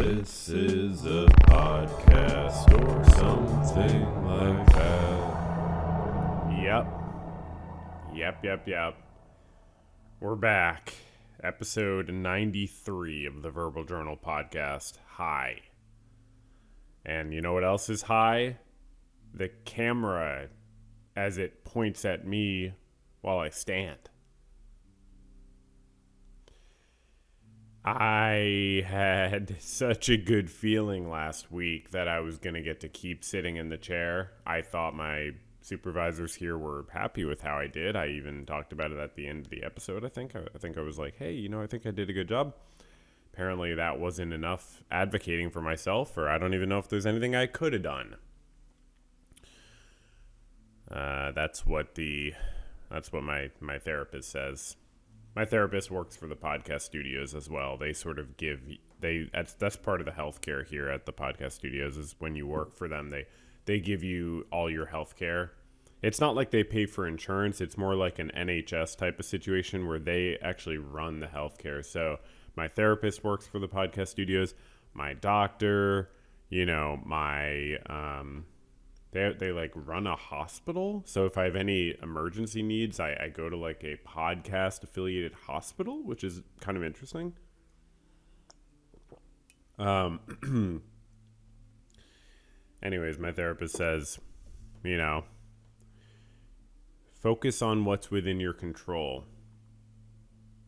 This is a podcast or something like that. Yep. We're back. Episode 93 of the Verbal Journal podcast. Hi. And you know what else is high? The camera as it points at me while I stand. I had such a good feeling last week that I was going to get to keep sitting in the chair. I thought my supervisors here were happy with how I did. I even talked about it at the end of the episode, I think. I think I was like, hey, I think I did a good job. Apparently that wasn't enough advocating for myself, or I don't even know if there's anything I could have done. That's what my therapist says. My therapist works for the podcast studios as well. They sort of that's part of the healthcare here at the podcast studios is when you work for them, they give you all your healthcare. It's not like they pay for insurance. It's more like an NHS type of situation where they actually run the healthcare. So my therapist works for the podcast studios. My doctor, They like run a hospital. So if I have any emergency needs, I go to like a podcast affiliated hospital, which is kind of interesting. Anyways, my therapist says, focus on what's within your control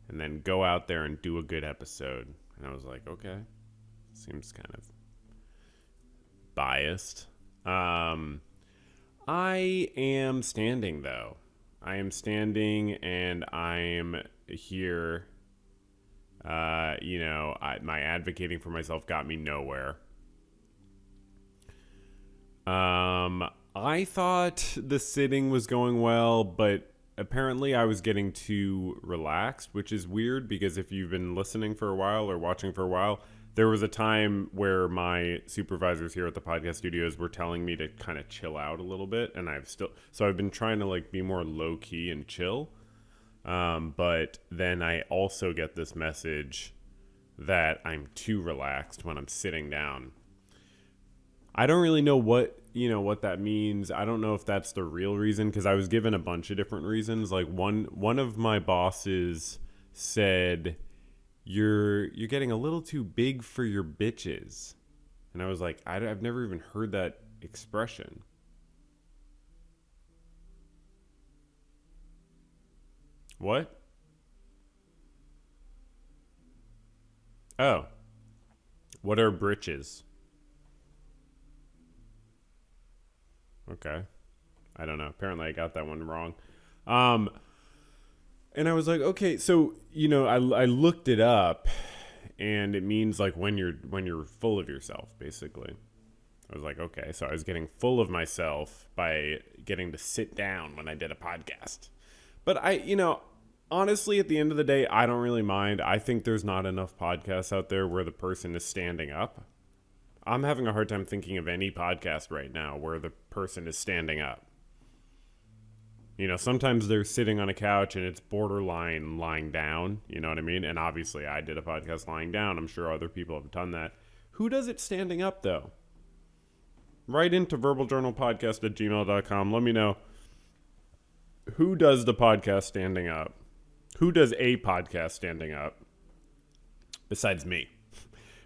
and then go out there and do a good episode. And I was like, okay, seems kind of biased. I am standing though. I am standing and I'm here. My advocating for myself got me nowhere. I thought the sitting was going well, but apparently I was getting too relaxed, which is weird because if you've been listening for a while or watching for a while, there was a time where my supervisors here at the podcast studios were telling me to kind of chill out a little bit, and I've been trying to like be more low key and chill. But then I also get this message that I'm too relaxed when I'm sitting down. I don't really know what that means. I don't know if that's the real reason because I was given a bunch of different reasons. Like one of my bosses said, You're getting a little too big for your bitches. And I was like, I've never even heard that expression. What? Oh. What are britches? Okay. I don't know. Apparently I got that one wrong. And I was like, okay, so, I looked it up and it means like when you're full of yourself, basically. I was like, okay, so I was getting full of myself by getting to sit down when I did a podcast. But honestly, at the end of the day, I don't really mind. I think there's not enough podcasts out there where the person is standing up. I'm having a hard time thinking of any podcast right now where the person is standing up. Sometimes they're sitting on a couch and it's borderline lying down. You know what I mean? And obviously I did a podcast lying down. I'm sure other people have done that. Who does it standing up, though? Write into verbaljournalpodcast@gmail.com. Let me know. Who does the podcast standing up? Who does a podcast standing up? Besides me.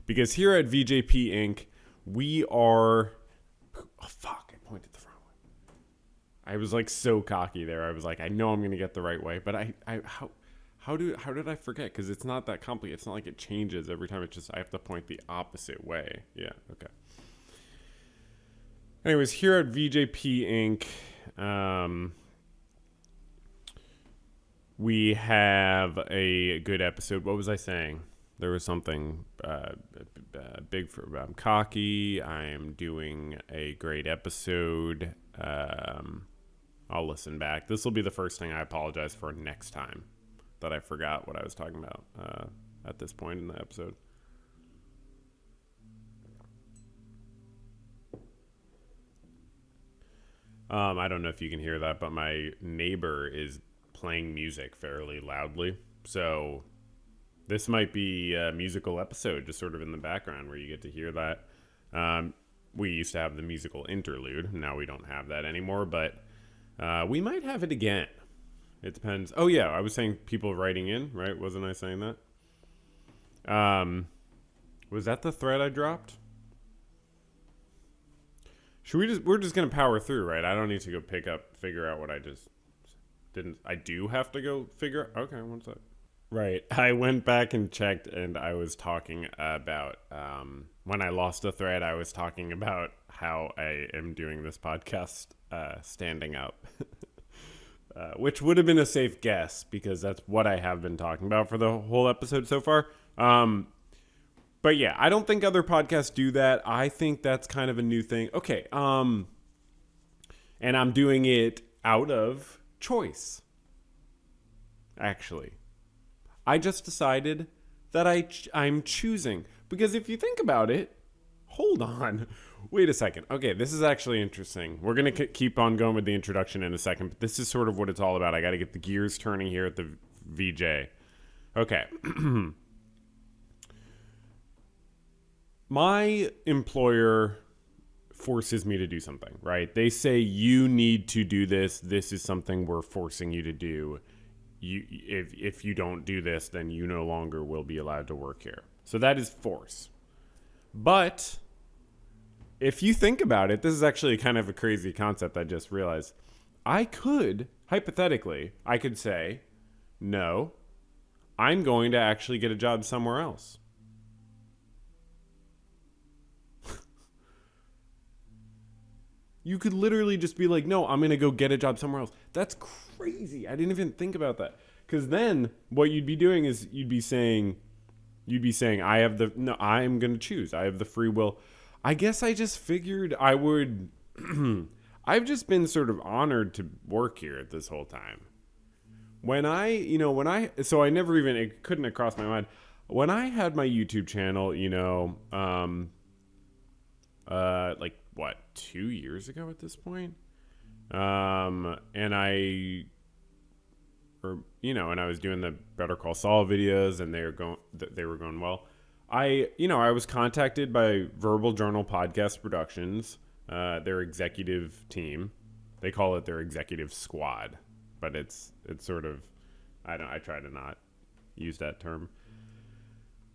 Because here at VJP Inc., we are... Oh, fuck. I pointed the wrong way. I was like so cocky there. I was like, I know I'm going to get the right way, but how did I forget? Because it's not that complicated. It's not like it changes every time. It's just I have to point the opposite way. Yeah, okay. Anyways, here at VJP Inc., we have a good episode. What was I saying? There was something big for. I'm cocky. I am doing a great episode. I'll listen back. This will be the first thing I apologize for next time that I forgot what I was talking about at this point in the episode. I don't know if you can hear that, but my neighbor is playing music fairly loudly. So This might be a musical episode just sort of in the background where you get to hear that. We used to have the musical interlude. Now we don't have that anymore, but we might have it again. It depends. Oh, yeah. I was saying people writing in, right? Wasn't I saying that? Was that the thread I dropped? We're just going to power through, right? I don't need to go figure out what I just didn't. I do have to go figure out. Okay, one sec. Right. I went back and checked, and I was talking about, when I lost a thread, I was talking about how I am doing this podcast standing up, which would have been a safe guess because that's what I have been talking about for the whole episode so far. But yeah, I don't think other podcasts do that. I think that's kind of a new thing. Okay. And I'm doing it out of choice, actually. I just decided that I'm choosing. Because if you think about it, hold on. Wait a second. Okay, this is actually interesting. We're going to keep on going with the introduction in a second, but this is sort of what it's all about. I got to get the gears turning here at the VJ. Okay. My employer forces me to do something, right? They say, you need to do this. This is something we're forcing you to do. If you don't do this, then you no longer will be allowed to work here. So that is force. But if you think about it, this is actually kind of a crazy concept I just realized. Hypothetically, I could say, no, I'm going to actually get a job somewhere else. You could literally just be like, no, I'm going to go get a job somewhere else. That's crazy. I didn't even think about that. Because then what you'd be doing is you'd be saying, I'm going to choose. I have the free will. I guess I just figured I would. I've just been sort of honored to work here this whole time. So I never even, it couldn't have crossed my mind. When I had my YouTube channel, like what, 2 years ago at this point? And I was doing the Better Call Saul videos and they were going well. I was contacted by Verbal Journal Podcast Productions, their executive team. They call it their executive squad, but it's sort of, I try to not use that term.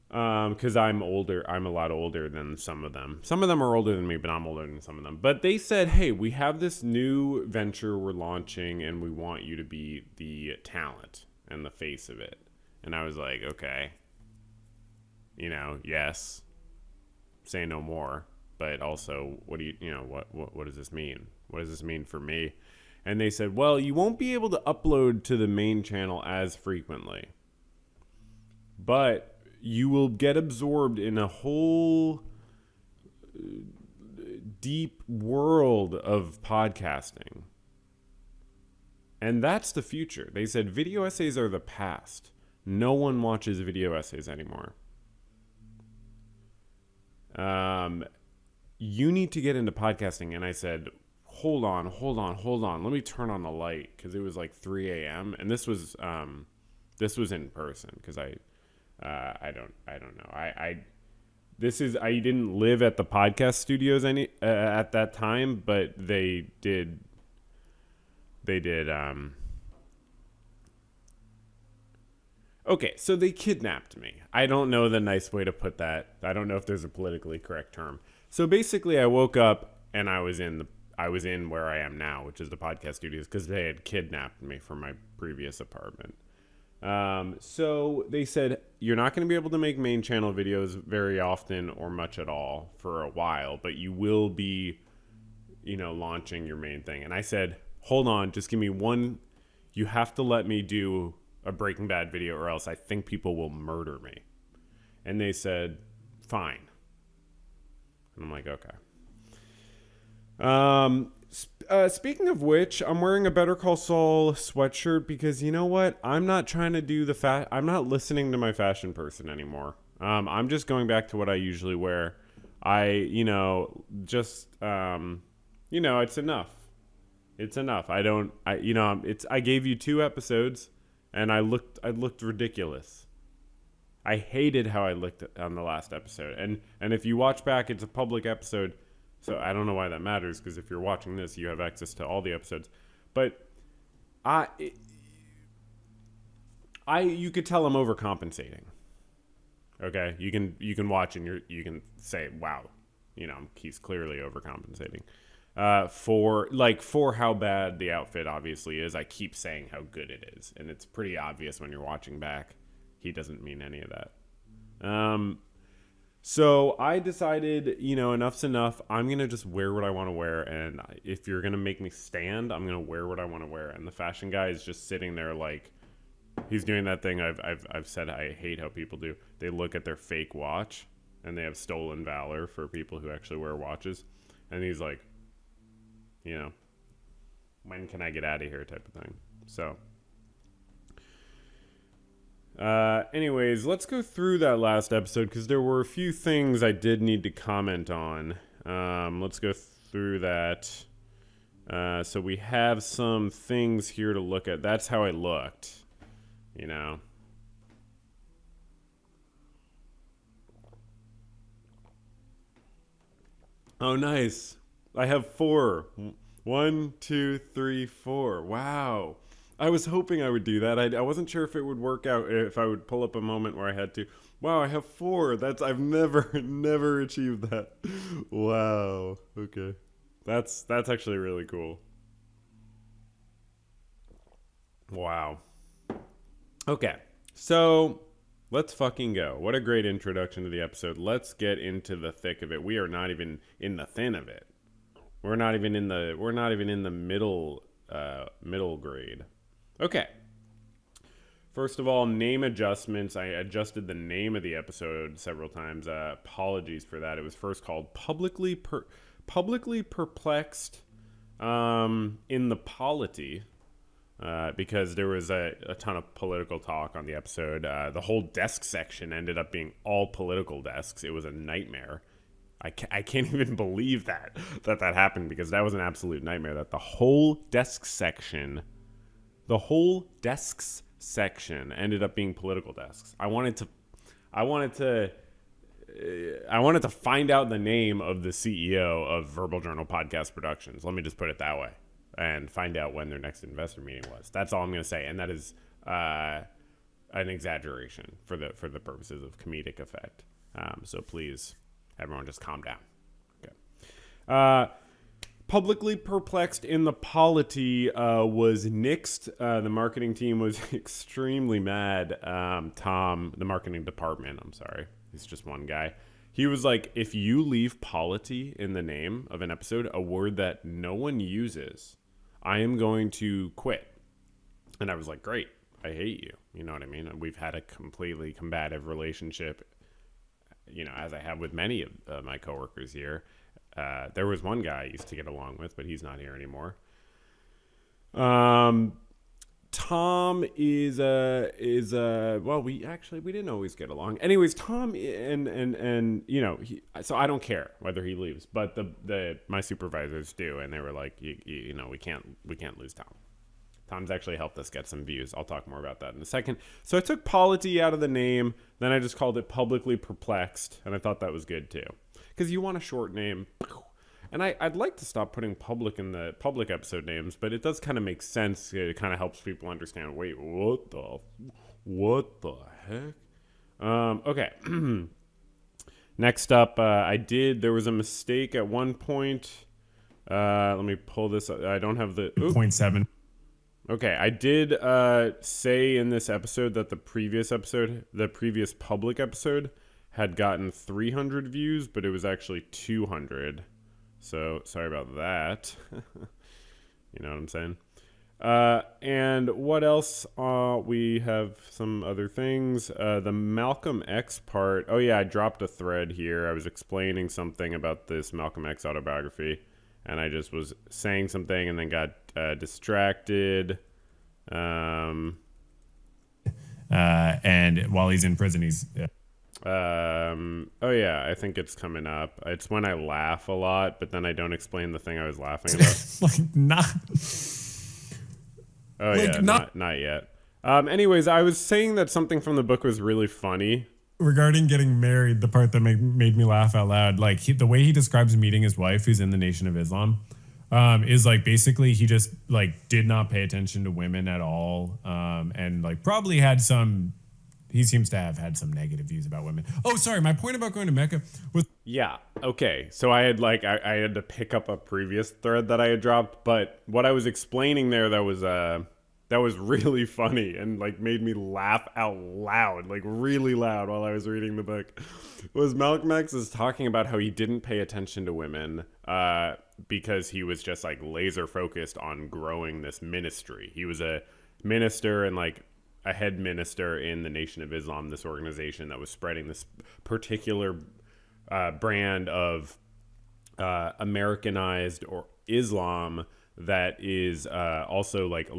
Because I'm older. I'm a lot older than some of them. Some of them are older than me, but I'm older than some of them. But they said, hey, we have this new venture we're launching, and we want you to be the talent and the face of it. And I was like, okay. Yes. Say no more. But also, what does this mean? What does this mean for me? And they said, well, you won't be able to upload to the main channel as frequently. But you will get absorbed in a whole deep world of podcasting. And that's the future. They said video essays are the past. No one watches video essays anymore. You need to get into podcasting. And I said, hold on. Let me turn on the light. Because it was like 3 a.m. And this was in person. Because I don't know. I didn't live at the podcast studios at that time, but they did. Okay, so they kidnapped me. I don't know the nice way to put that. I don't know if there's a politically correct term. So basically, I woke up and I was in where I am now, which is the podcast studios, because they had kidnapped me from my previous apartment. So they said, you're not going to be able to make main channel videos very often or much at all for a while, but you will be, launching your main thing. And I said, hold on, just give me one. You have to let me do a Breaking Bad video or else I think people will murder me. And they said, fine. And I'm like, okay. Speaking of which, I'm wearing a Better Call Saul sweatshirt because you know what? I'm not trying to do I'm not listening to my fashion person anymore. I'm just going back to what I usually wear. It's enough. It's enough. I gave you 2 episodes and I looked ridiculous. I hated how I looked on the last episode. And if you watch back, it's a public episode, so I don't know why that matters, because if you're watching this, you have access to all the episodes. But you could tell I'm overcompensating. Okay, you can watch and you can say, wow, he's clearly overcompensating. For how bad the outfit obviously is. I keep saying how good it is, and it's pretty obvious when you're watching back. He doesn't mean any of that. So I decided, enough's enough. I'm going to just wear what I want to wear. And if you're going to make me stand, I'm going to wear what I want to wear. And the fashion guy is just sitting there like, he's doing that thing I've said I hate how people do. They look at their fake watch and they have stolen valor for people who actually wear watches. And he's like, when can I get out of here type of thing. So anyways, let's go through that last episode because there were a few things I did need to comment on. Let's go through that. So we have some things here to look at. That's how I looked, Oh, nice. I have 4. 1, 2, 3, 4. Wow. I was hoping I would do that. I wasn't sure if it would work out, if I would pull up a moment where I had to. Wow, I have 4. I've never achieved that. Wow. Okay. That's actually really cool. Wow. Okay. So let's fucking go. What a great introduction to the episode. Let's get into the thick of it. We are not even in the thin of it. We're not even in the middle grade. Okay. First of all, name adjustments. I adjusted the name of the episode several times. Apologies for that. It was first called Publicly Perplexed in the Polity. Because there was a ton of political talk on the episode. The whole desk section ended up being all political desks. It was a nightmare. I can't even believe that happened, because that was an absolute nightmare. That the whole desks section ended up being political desks. I wanted to find out the name of the CEO of Verbal Journal Podcast Productions. Let me just put it that way. And find out when their next investor meeting was. That's all I'm going to say, and that is an exaggeration for the purposes of comedic effect. So please, everyone, just calm down. Okay. Publicly Perplexed in the Polity was nixed. The marketing team was extremely mad. Tom, the marketing department, I'm sorry, he's just one guy. He was like, if you leave polity in the name of an episode, a word that no one uses, I am going to quit. And I was like, great, I hate you. You know what I mean? We've had a completely combative relationship, as I have with many of my coworkers here. There was one guy I used to get along with, but he's not here anymore. Tom is well, we didn't always get along. Anyways, Tom and so I don't care whether he leaves, but my supervisors do, and they were like, we can't lose Tom. Tom's actually helped us get some views. I'll talk more about that in a second. So I took polity out of the name, then I just called it Publicly Perplexed, and I thought that was good too, because you want a short name. And I'd like to stop putting public in the public episode names, but it does kind of make sense. It kind of helps people understand, wait, what the heck? Okay. Next up, there was a mistake at one point. Let me pull this up. I don't have the... 0.7. Okay, I did say in this episode that the previous public episode had gotten 300 views, but it was actually 200. So sorry about that. You know what I'm saying? And what else? We have some other things. The Malcolm X part. Oh yeah, I dropped a thread here. I was explaining something about this Malcolm X autobiography, and I just was saying something and then got distracted. And while he's in prison, he's... Oh yeah, I think it's coming up. It's when I laugh a lot, but then I don't explain the thing I was laughing about. Oh yeah, not yet. Anyways, I was saying that something from the book was really funny, regarding getting married, the part that made me laugh out loud, like the way he describes meeting his wife, who's in the Nation of Islam, is like basically he just like did not pay attention to women at all, and like probably had some. He seems to have had some negative views about women. Oh, sorry, my point about going to Mecca was Yeah. Okay. So I had I had to pick up a previous thread that I had dropped, but what I was explaining there that was really funny and like made me laugh out loud, like really loud while I was reading the book, was Malcolm X is talking about how he didn't pay attention to women because he was just like laser focused on growing this ministry. He was a minister and like a head minister in the Nation of Islam, this organization that was spreading this particular brand of Americanized or Islam that is also like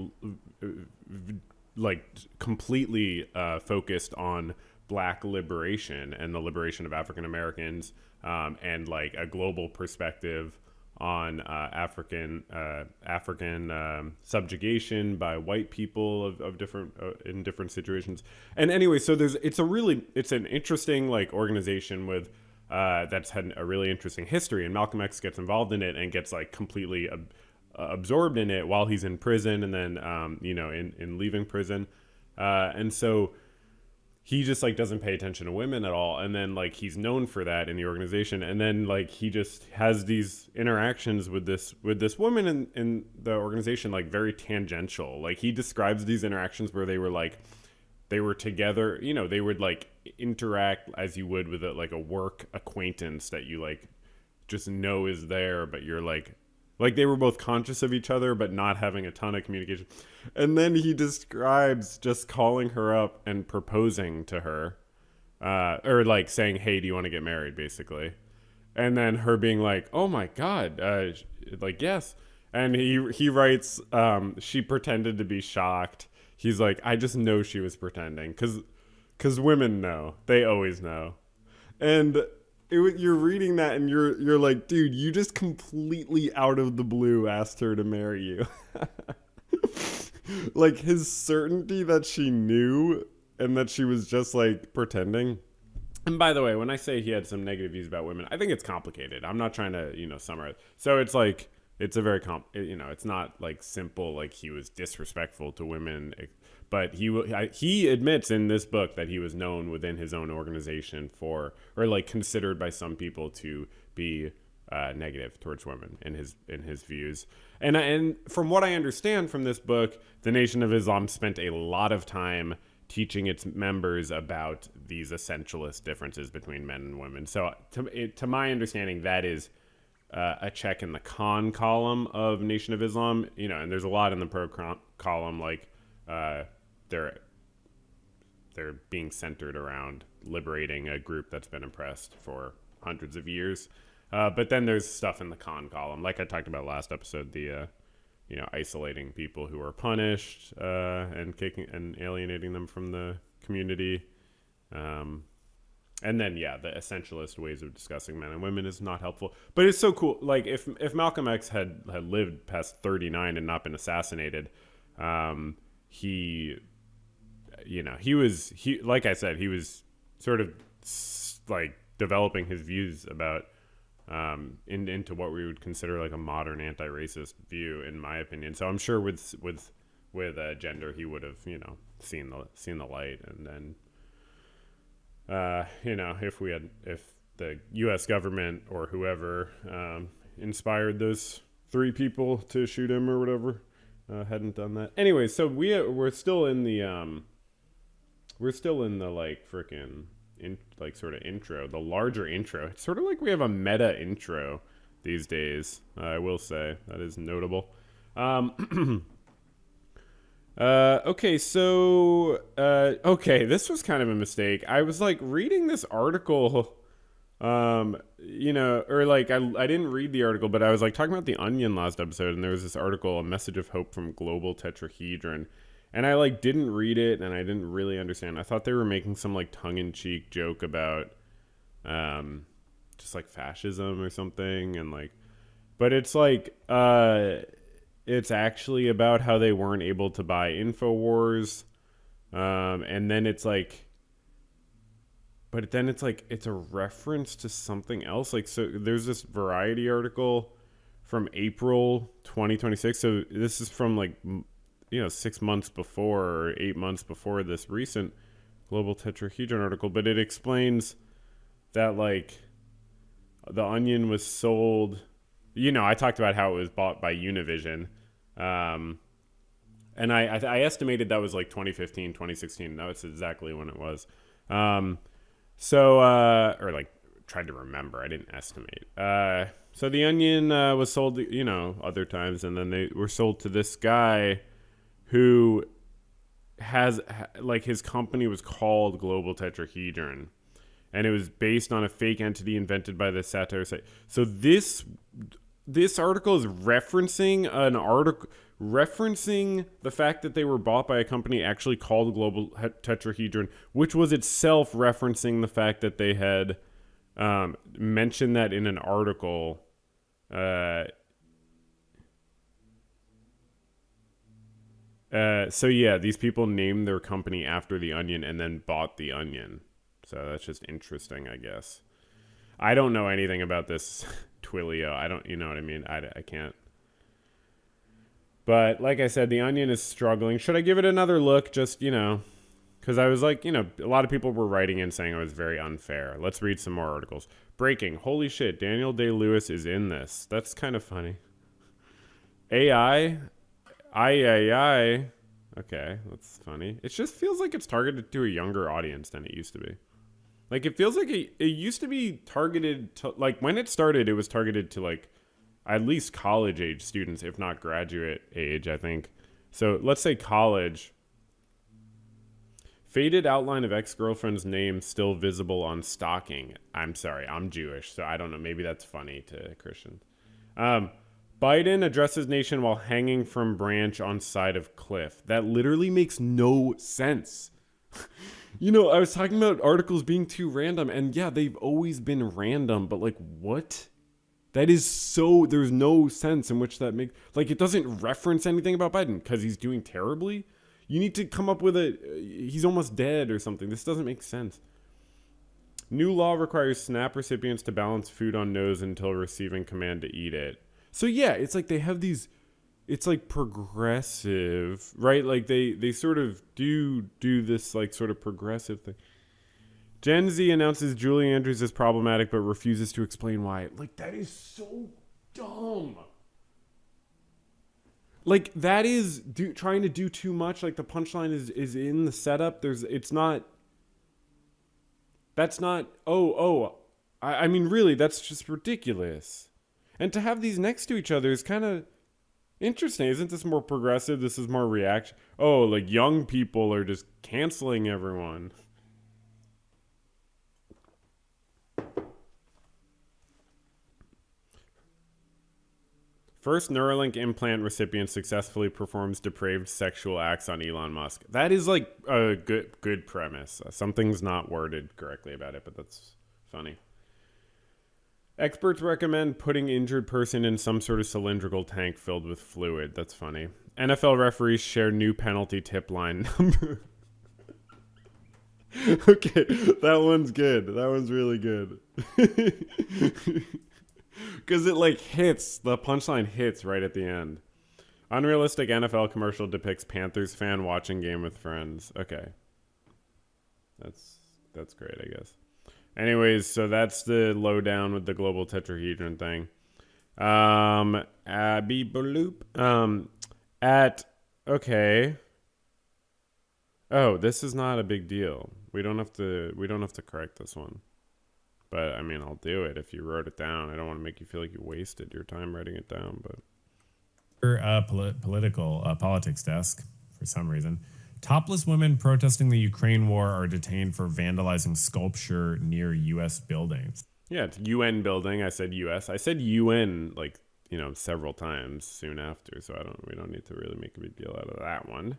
completely focused on black liberation and the liberation of African Americans, and like a global perspective on African subjugation by white people of different in different situations. And anyway, so it's an interesting like organization with that's had a really interesting history, and Malcolm X gets involved in it and gets like completely absorbed in it while he's in prison, and then in leaving prison, and so he just like doesn't pay attention to women at all, and then like he's known for that in the organization, and then like he just has these interactions with this woman in the organization, like very tangential. Like he describes these interactions where they were together, they would like interact as you would with like a work acquaintance that you like just know is there, but you're like they were both conscious of each other but not having a ton of communication. And then he describes just calling her up and proposing to her, or like saying, hey, do you want to get married, basically. And then her being like, oh my God, like, yes. And he writes, she pretended to be shocked. He's like, I just know she was pretending, because women know. They always know. And you're reading that and you're like, dude, you just completely out of the blue asked her to marry you. Like his certainty that she knew and that she was just like pretending. And by the way, when I say he had some negative views about women, I think it's complicated. I'm not trying to, summarize. So it's like, it's a very it's not like simple, like he was disrespectful to women, but he admits in this book that he was known within his own organization for, or like considered by some people to be negative towards women in his views. And from what I understand from this book, the Nation of Islam spent a lot of time teaching its members about these essentialist differences between men and women. So to my understanding, that is a check in the con column of Nation of Islam, and there's a lot in the pro column, like they're being centered around liberating a group that's been oppressed for hundreds of years. But then there's stuff in the con column, like I talked about last episode, the isolating people who are punished, and kicking and alienating them from the community. And then, the essentialist ways of discussing men and women is not helpful. But it's so cool. Like, if Malcolm X had lived past 39 and not been assassinated, he like I said, he was sort of like developing his views about into what we would consider like a modern anti-racist view, in my opinion. So I'm sure with gender, he would have seen the light, and then if the U.S. government or whoever inspired those three people to shoot him or whatever hadn't done that. Anyway, so we're still in the like frickin' sort of intro, the larger intro. It's sort of like we have a meta intro these days. I will say that is notable. Okay, so this was kind of a mistake. I was like reading this article, or like I didn't read the article, but I was like talking about The Onion last episode, and there was this article, A Message of Hope from Global Tetrahedron, and I like didn't read it, and I didn't really understand. I thought they were making some like tongue-in-cheek joke about just like fascism or something, and like, but it's like it's actually about how they weren't able to buy InfoWars, and then it's like but then it's like it's a reference to something else. Like, so there's this Variety article from April 2026. So this is from like 6 months before or 8 months before this recent global tetrahedron article, but it explains that like the Onion was sold. I talked about how it was bought by Univision. And I estimated that was like 2015, 2016. That's exactly when it was. Or like tried to remember. I didn't estimate. So the Onion was sold, other times, and then they were sold to this guy who has like his company was called Global Tetrahedron, and it was based on a fake entity invented by the satire site. So this article is referencing the fact that they were bought by a company actually called Global Tetrahedron, which was itself referencing the fact that they had mentioned that in an article. So yeah, these people named their company after the Onion and then bought the Onion. So that's just interesting, I guess. I don't know anything about this Twilio. I don't, you know what I mean? I can't. But like I said, the Onion is struggling. Should I give it another look? Just, because I was like, a lot of people were writing in saying it was very unfair. Let's read some more articles. Breaking. Holy shit, Daniel Day-Lewis is in this. That's kind of funny. AI. Okay, that's funny. It just feels like it's targeted to a younger audience than it used to be. Like, it feels like it used to be targeted to, like, when it started, it was targeted to, like, at least college age students, if not graduate age, I think. So let's say college. Faded outline of ex-girlfriend's name still visible on stocking. I'm sorry, I'm Jewish, so I don't know. Maybe that's funny to Christians. Biden addresses nation while hanging from branch on side of cliff. That literally makes no sense. I was talking about articles being too random, and yeah, they've always been random, but like, what? That is so, there's no sense in which that makes, like, it doesn't reference anything about Biden because he's doing terribly. You need to come up with he's almost dead or something. This doesn't make sense. New law requires SNAP recipients to balance food on nose until receiving command to eat it. So yeah, it's like they have these, it's like progressive, right? Like they sort of do this like sort of progressive thing. Gen Z announces Julie Andrews is problematic but refuses to explain why. Like, that is so dumb. Like, that is trying to do too much. Like, the punchline is in the setup. I mean, really, that's just ridiculous. And to have these next to each other is kind of interesting. Isn't this more progressive? This is more reaction. Oh, like young people are just canceling everyone. First Neuralink implant recipient successfully performs depraved sexual acts on Elon Musk. That is like a good premise. Something's not worded correctly about it, but that's funny. Experts recommend putting injured person in some sort of cylindrical tank filled with fluid. That's funny. NFL referees share new penalty tip line number. Okay, that one's good. That one's really good. Because it like hits, the punchline hits right at the end. Unrealistic NFL commercial depicts Panthers fan watching game with friends. Okay. That's great, I guess. Anyways, so that's the lowdown with the global tetrahedron thing. Abby Bloop. Okay. Oh, this is not a big deal. We don't have to correct this one. But I mean, I'll do it if you wrote it down. I don't want to make you feel like you wasted your time writing it down, but politics desk for some reason. Topless women protesting the Ukraine war are detained for vandalizing sculpture near U.S. buildings. Yeah, it's UN building. I said U.S. I said UN like, several times soon after, so we don't need to really make a big deal out of that one.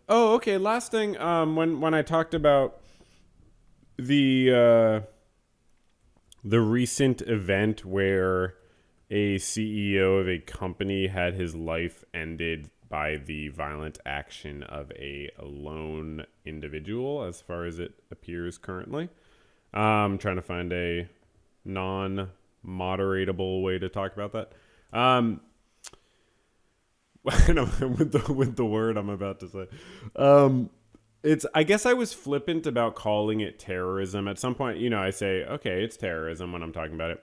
Okay, last thing, when I talked about the recent event where a CEO of a company had his life ended by the violent action of a lone individual, as far as it appears currently. Trying to find a non-moderatable way to talk about that. With the word I'm about to say. I guess I was flippant about calling it terrorism. At some point, I say, okay, it's terrorism when I'm talking about it.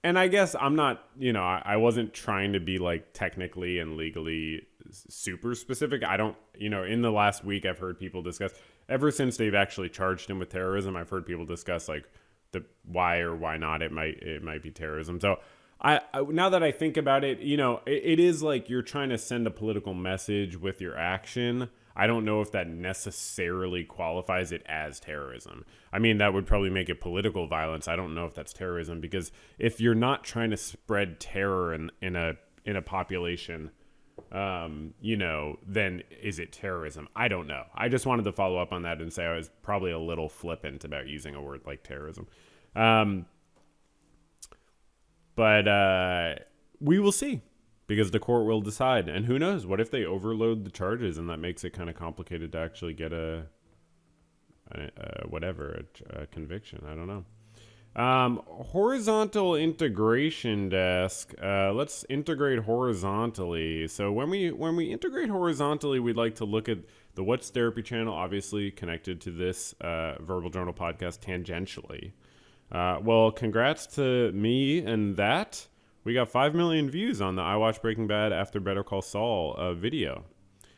And I guess I'm not, I wasn't trying to be like technically and legally super specific. I don't, in the last week, I've heard people discuss, ever since they've actually charged him with terrorism, I've heard people discuss like the why or why not it might be terrorism. So I now that I think about it, it is like you're trying to send a political message with your action. I don't know if that necessarily qualifies it as terrorism. I mean, that would probably make it political violence. I don't know if that's terrorism, because if you're not trying to spread terror in a population, then is it terrorism? I don't know. I just wanted to follow up on that and say I was probably a little flippant about using a word like terrorism. But we will see, because the court will decide. And who knows? What if they overload the charges and that makes it kind of complicated to actually get a conviction? I don't know. Horizontal integration desk. Let's integrate horizontally. So when we integrate horizontally, we'd like to look at the What's Therapy channel, obviously connected to this Verbal Journal podcast tangentially. Well, congrats to me and that. We got 5 million views on the I Watched Breaking Bad After Better Call Saul video.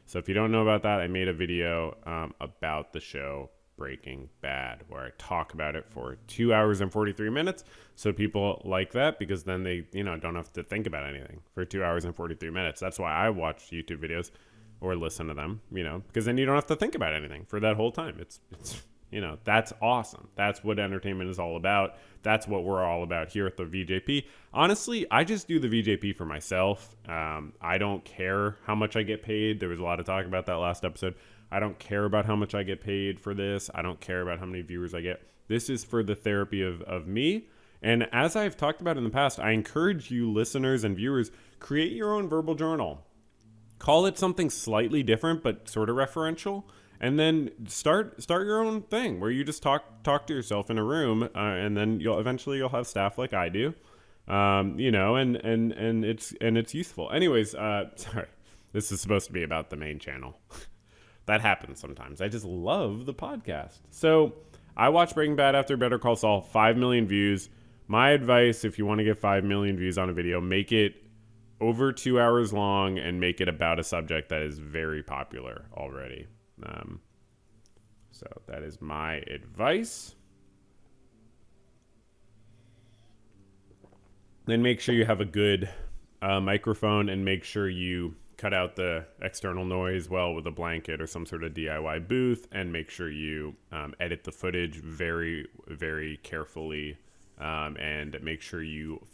So if you don't know about that, I made a video about the show Breaking Bad, where I talk about it for 2 hours and 43 minutes. So people like that, because then they, don't have to think about anything for 2 hours and 43 minutes. That's why I watch YouTube videos or listen to them, because then you don't have to think about anything for that whole time. It's that's awesome. That's what entertainment is all about. That's what we're all about here at the VJP. Honestly, I just do the VJP for myself. I don't care how much I get paid. There was a lot of talk about that last episode. I don't care about how much I get paid for this. I don't care about how many viewers I get. This is for the therapy of me. And as I've talked about in the past, I encourage you listeners and viewers, create your own verbal journal. Call it something slightly different, but sort of referential. And then start your own thing where you just talk to yourself in a room, and then you'll have staff like I do, and it's useful. Anyways, sorry, this is supposed to be about the main channel. That happens sometimes. I just love the podcast. So I watched Breaking Bad After Better Call Saul, 5 million views. My advice, if you want to get 5 million views on a video, make it over 2 hours long and make it about a subject that is very popular already. So that is my advice. Then make sure you have a good microphone, and make sure you cut out the external noise well with a blanket or some sort of DIY booth, and make sure you edit the footage very, very carefully, and make sure you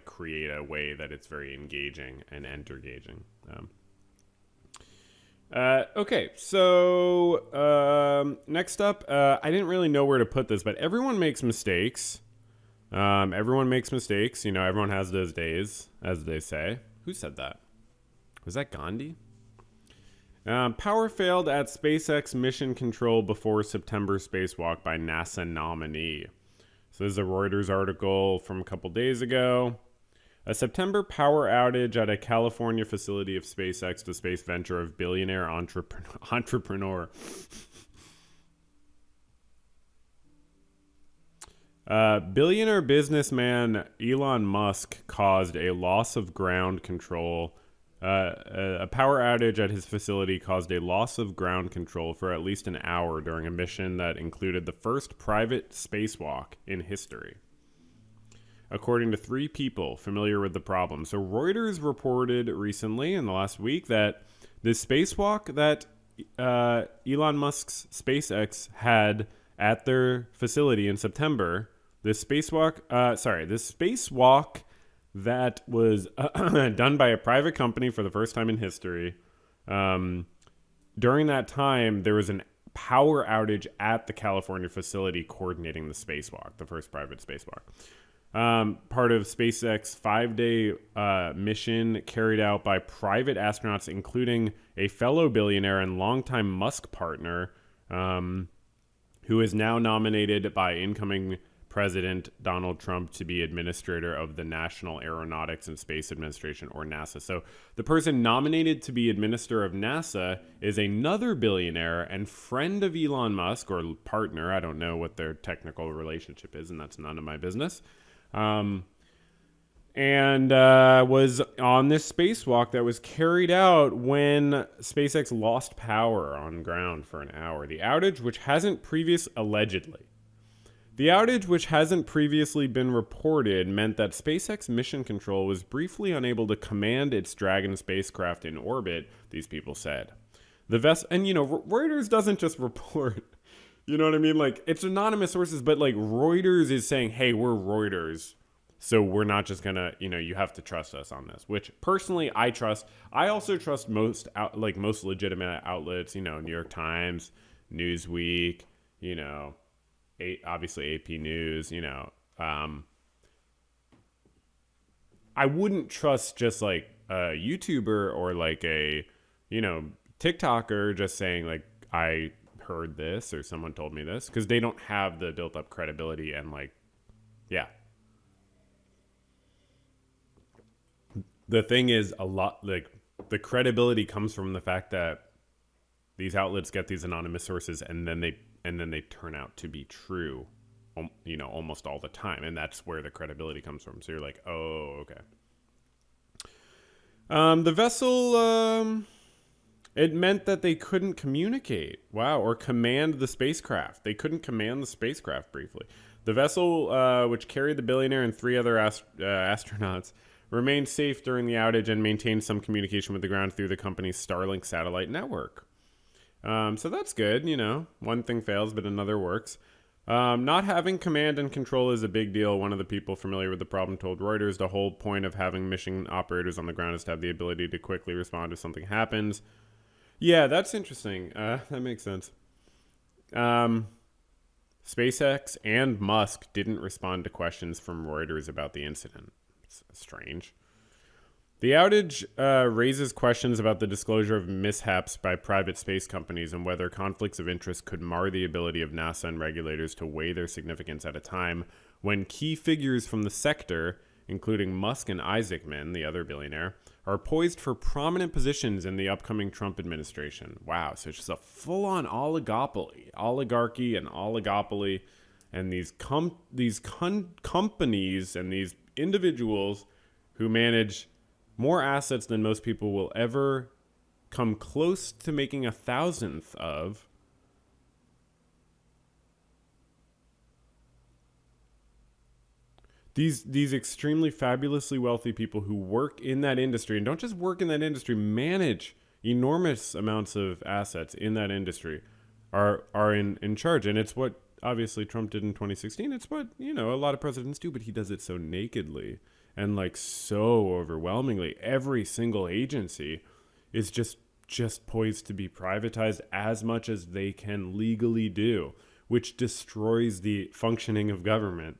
create a way that it's very engaging and entergaging. Okay, so next up, I didn't really know where to put this, but everyone makes mistakes. Everyone makes mistakes. Everyone has those days, as they say. Who said that? Was that Gandhi? Power failed at SpaceX mission control before September spacewalk by NASA nominee. So this is a Reuters article from a couple days ago. A September power outage at a California facility of SpaceX, the space venture of billionaire entrepreneur. Billionaire businessman Elon Musk caused a loss of ground control. A power outage at his facility caused a loss of ground control for at least an hour during a mission that included the first private spacewalk in history, according to 3 people familiar with the problem. So Reuters reported recently in the last week that the spacewalk that Elon Musk's SpaceX had at their facility in September, this spacewalk that was done by a private company for the first time in history. During that time, there was an power outage at the California facility coordinating the spacewalk, the first private spacewalk. Part of SpaceX 5-day mission carried out by private astronauts, including a fellow billionaire and longtime Musk partner, who is now nominated by incoming President Donald Trump to be administrator of the National Aeronautics and Space Administration, or NASA. So the person nominated to be administrator of NASA is another billionaire and friend of Elon Musk, or partner. I don't know what their technical relationship is, and that's none of my business. And was on this spacewalk that was carried out when SpaceX lost power on ground for an hour. The outage, which hasn't previously been reported, meant that SpaceX Mission Control was briefly unable to command its Dragon spacecraft in orbit, these people said. And Reuters doesn't just report, you know what I mean? Like, it's anonymous sources, but like Reuters is saying, hey, we're Reuters, so we're not just gonna, you have to trust us on this, which personally I trust. I also trust most legitimate outlets, New York Times, Newsweek, obviously AP News, I wouldn't trust just like a YouTuber or like a, TikToker just saying like, I heard this or someone told me this, because they don't have the built up credibility and like, yeah. The thing is, a lot like the credibility comes from the fact that these outlets get these anonymous sources and then they turn out to be true, almost all the time, and that's where the credibility comes from. So you're like, oh, okay. The vessel, it meant that they couldn't communicate. Wow, or command the spacecraft. They couldn't command the spacecraft briefly. The vessel, which carried the billionaire and 3 other astronauts, remained safe during the outage and maintained some communication with the ground through the company's Starlink satellite network. So that's good, one thing fails, but another works. Not having command and control is a big deal. One of the people familiar with the problem told Reuters the whole point of having mission operators on the ground is to have the ability to quickly respond if something happens. Yeah, that's interesting. That makes sense. SpaceX and Musk didn't respond to questions from Reuters about the incident. It's strange. The outage raises questions about the disclosure of mishaps by private space companies and whether conflicts of interest could mar the ability of NASA and regulators to weigh their significance at a time when key figures from the sector, including Musk and Isaacman, the other billionaire, are poised for prominent positions in the upcoming Trump administration. Wow, so it's just a full-on oligopoly, and these companies and these individuals who manage more assets than most people will ever come close to making a thousandth of. These extremely fabulously wealthy people who work in that industry, and don't just work in that industry, manage enormous amounts of assets in that industry, are in charge. And it's what obviously Trump did in 2016. It's what, a lot of presidents do, but he does it so nakedly. And like so overwhelmingly, every single agency is just poised to be privatized as much as they can legally do, which destroys the functioning of government,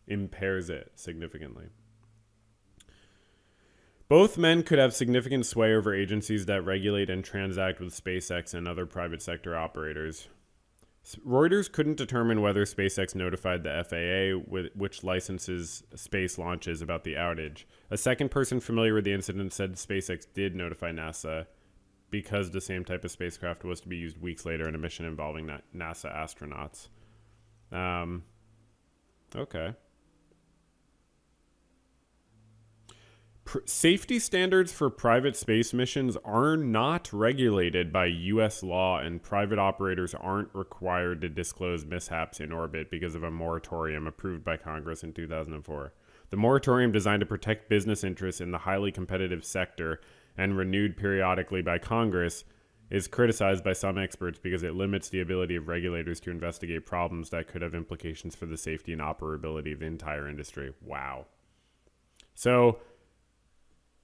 impairs it significantly. Both men could have significant sway over agencies that regulate and transact with SpaceX and other private sector operators. Reuters couldn't determine whether SpaceX notified the FAA, which licenses space launches, about the outage. A second person familiar with the incident said SpaceX did notify NASA because the same type of spacecraft was to be used weeks later in a mission involving NASA astronauts. Okay. Safety standards for private space missions are not regulated by U.S. law, and private operators aren't required to disclose mishaps in orbit because of a moratorium approved by Congress in 2004. The moratorium, designed to protect business interests in the highly competitive sector and renewed periodically by Congress, is criticized by some experts because it limits the ability of regulators to investigate problems that could have implications for the safety and operability of the entire industry. Wow. So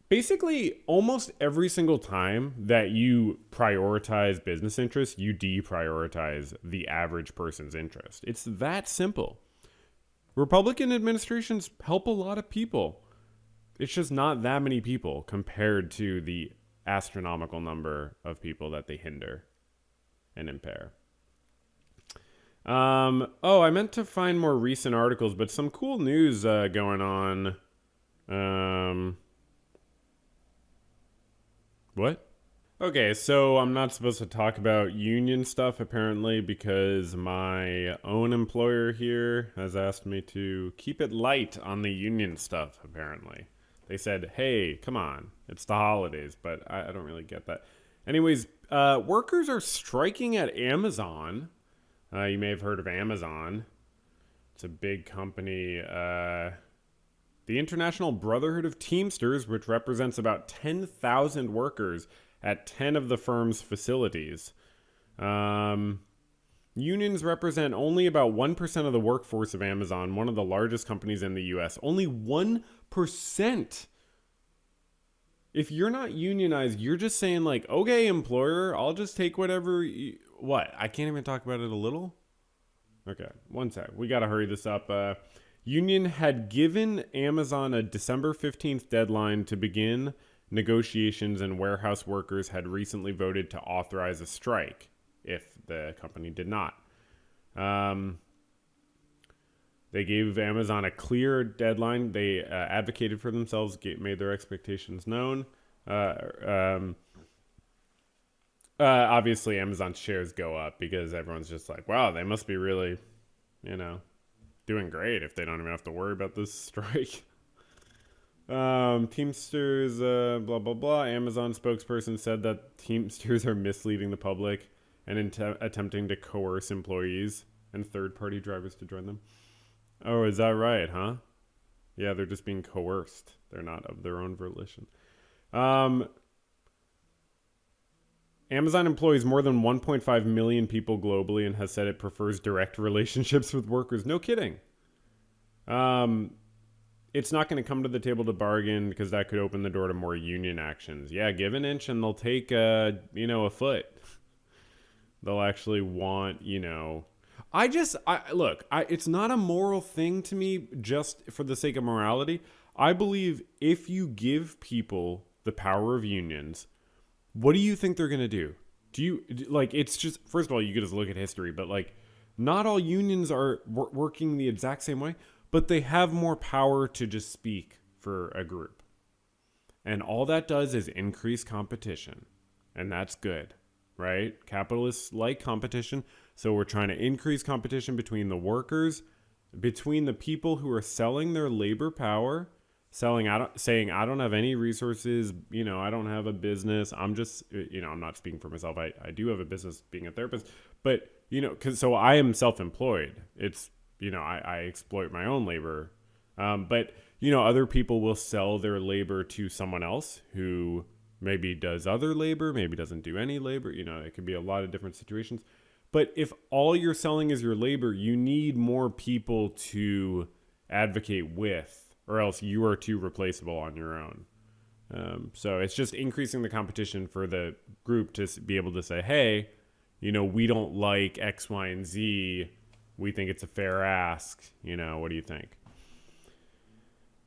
Basically, almost every single time that you prioritize business interests, you deprioritize the average person's interest. It's that simple. Republican administrations help a lot of people. It's just not that many people compared to the astronomical number of people that they hinder and impair. I meant to find more recent articles, but some cool news going on. What? Okay, so I'm not supposed to talk about union stuff apparently because my own employer here has asked me to keep it light on the union stuff apparently. They said, hey, come on, it's the holidays, but I don't really get that. Anyways, workers are striking at Amazon. You may have heard of Amazon. It's a big company. The International Brotherhood of Teamsters, which represents about 10,000 workers at 10 of the firm's facilities. Unions represent only about 1% of the workforce of Amazon, one of the largest companies in the US. Only 1%. If you're not unionized, you're just saying like, okay, employer, I'll just take whatever. What? I can't even talk about it a little? Okay, one sec. We got to hurry this up. Union had given Amazon a December 15th deadline to begin negotiations, and warehouse workers had recently voted to authorize a strike if the company did not. They gave Amazon a clear deadline. They advocated for themselves, made their expectations known. Obviously, Amazon's shares go up because everyone's just like, wow, they must be really, doing great if they don't even have to worry about this strike. Teamsters, blah, blah, blah. Amazon spokesperson said that Teamsters are misleading the public and attempting to coerce employees and third-party drivers to join them. Oh, is that right, huh? Yeah, they're just being coerced. They're not of their own volition. Amazon employs more than 1.5 million people globally and has said it prefers direct relationships with workers. No kidding. It's not going to come to the table to bargain because that could open the door to more union actions. Yeah, give an inch and they'll take, a foot. They'll actually want, it's not a moral thing to me just for the sake of morality. I believe if you give people the power of unions, what do you think they're going to do? It's just, first of all, you could just look at history, but not all unions are working the exact same way, but they have more power to just speak for a group. And all that does is increase competition. And that's good, right? Capitalists like competition. So we're trying to increase competition between the workers, between the people who are selling their labor power, saying, I don't have any resources, I don't have a business. I'm just, I'm not speaking for myself. I do have a business being a therapist, but, so I am self-employed. It's, I exploit my own labor. But, other people will sell their labor to someone else who maybe does other labor, maybe doesn't do any labor. It could be a lot of different situations. But if all you're selling is your labor, you need more people to advocate with, or else you are too replaceable on your own. So it's just increasing the competition for the group to be able to say, hey, we don't like X, Y, and Z. We think it's a fair ask. What do you think?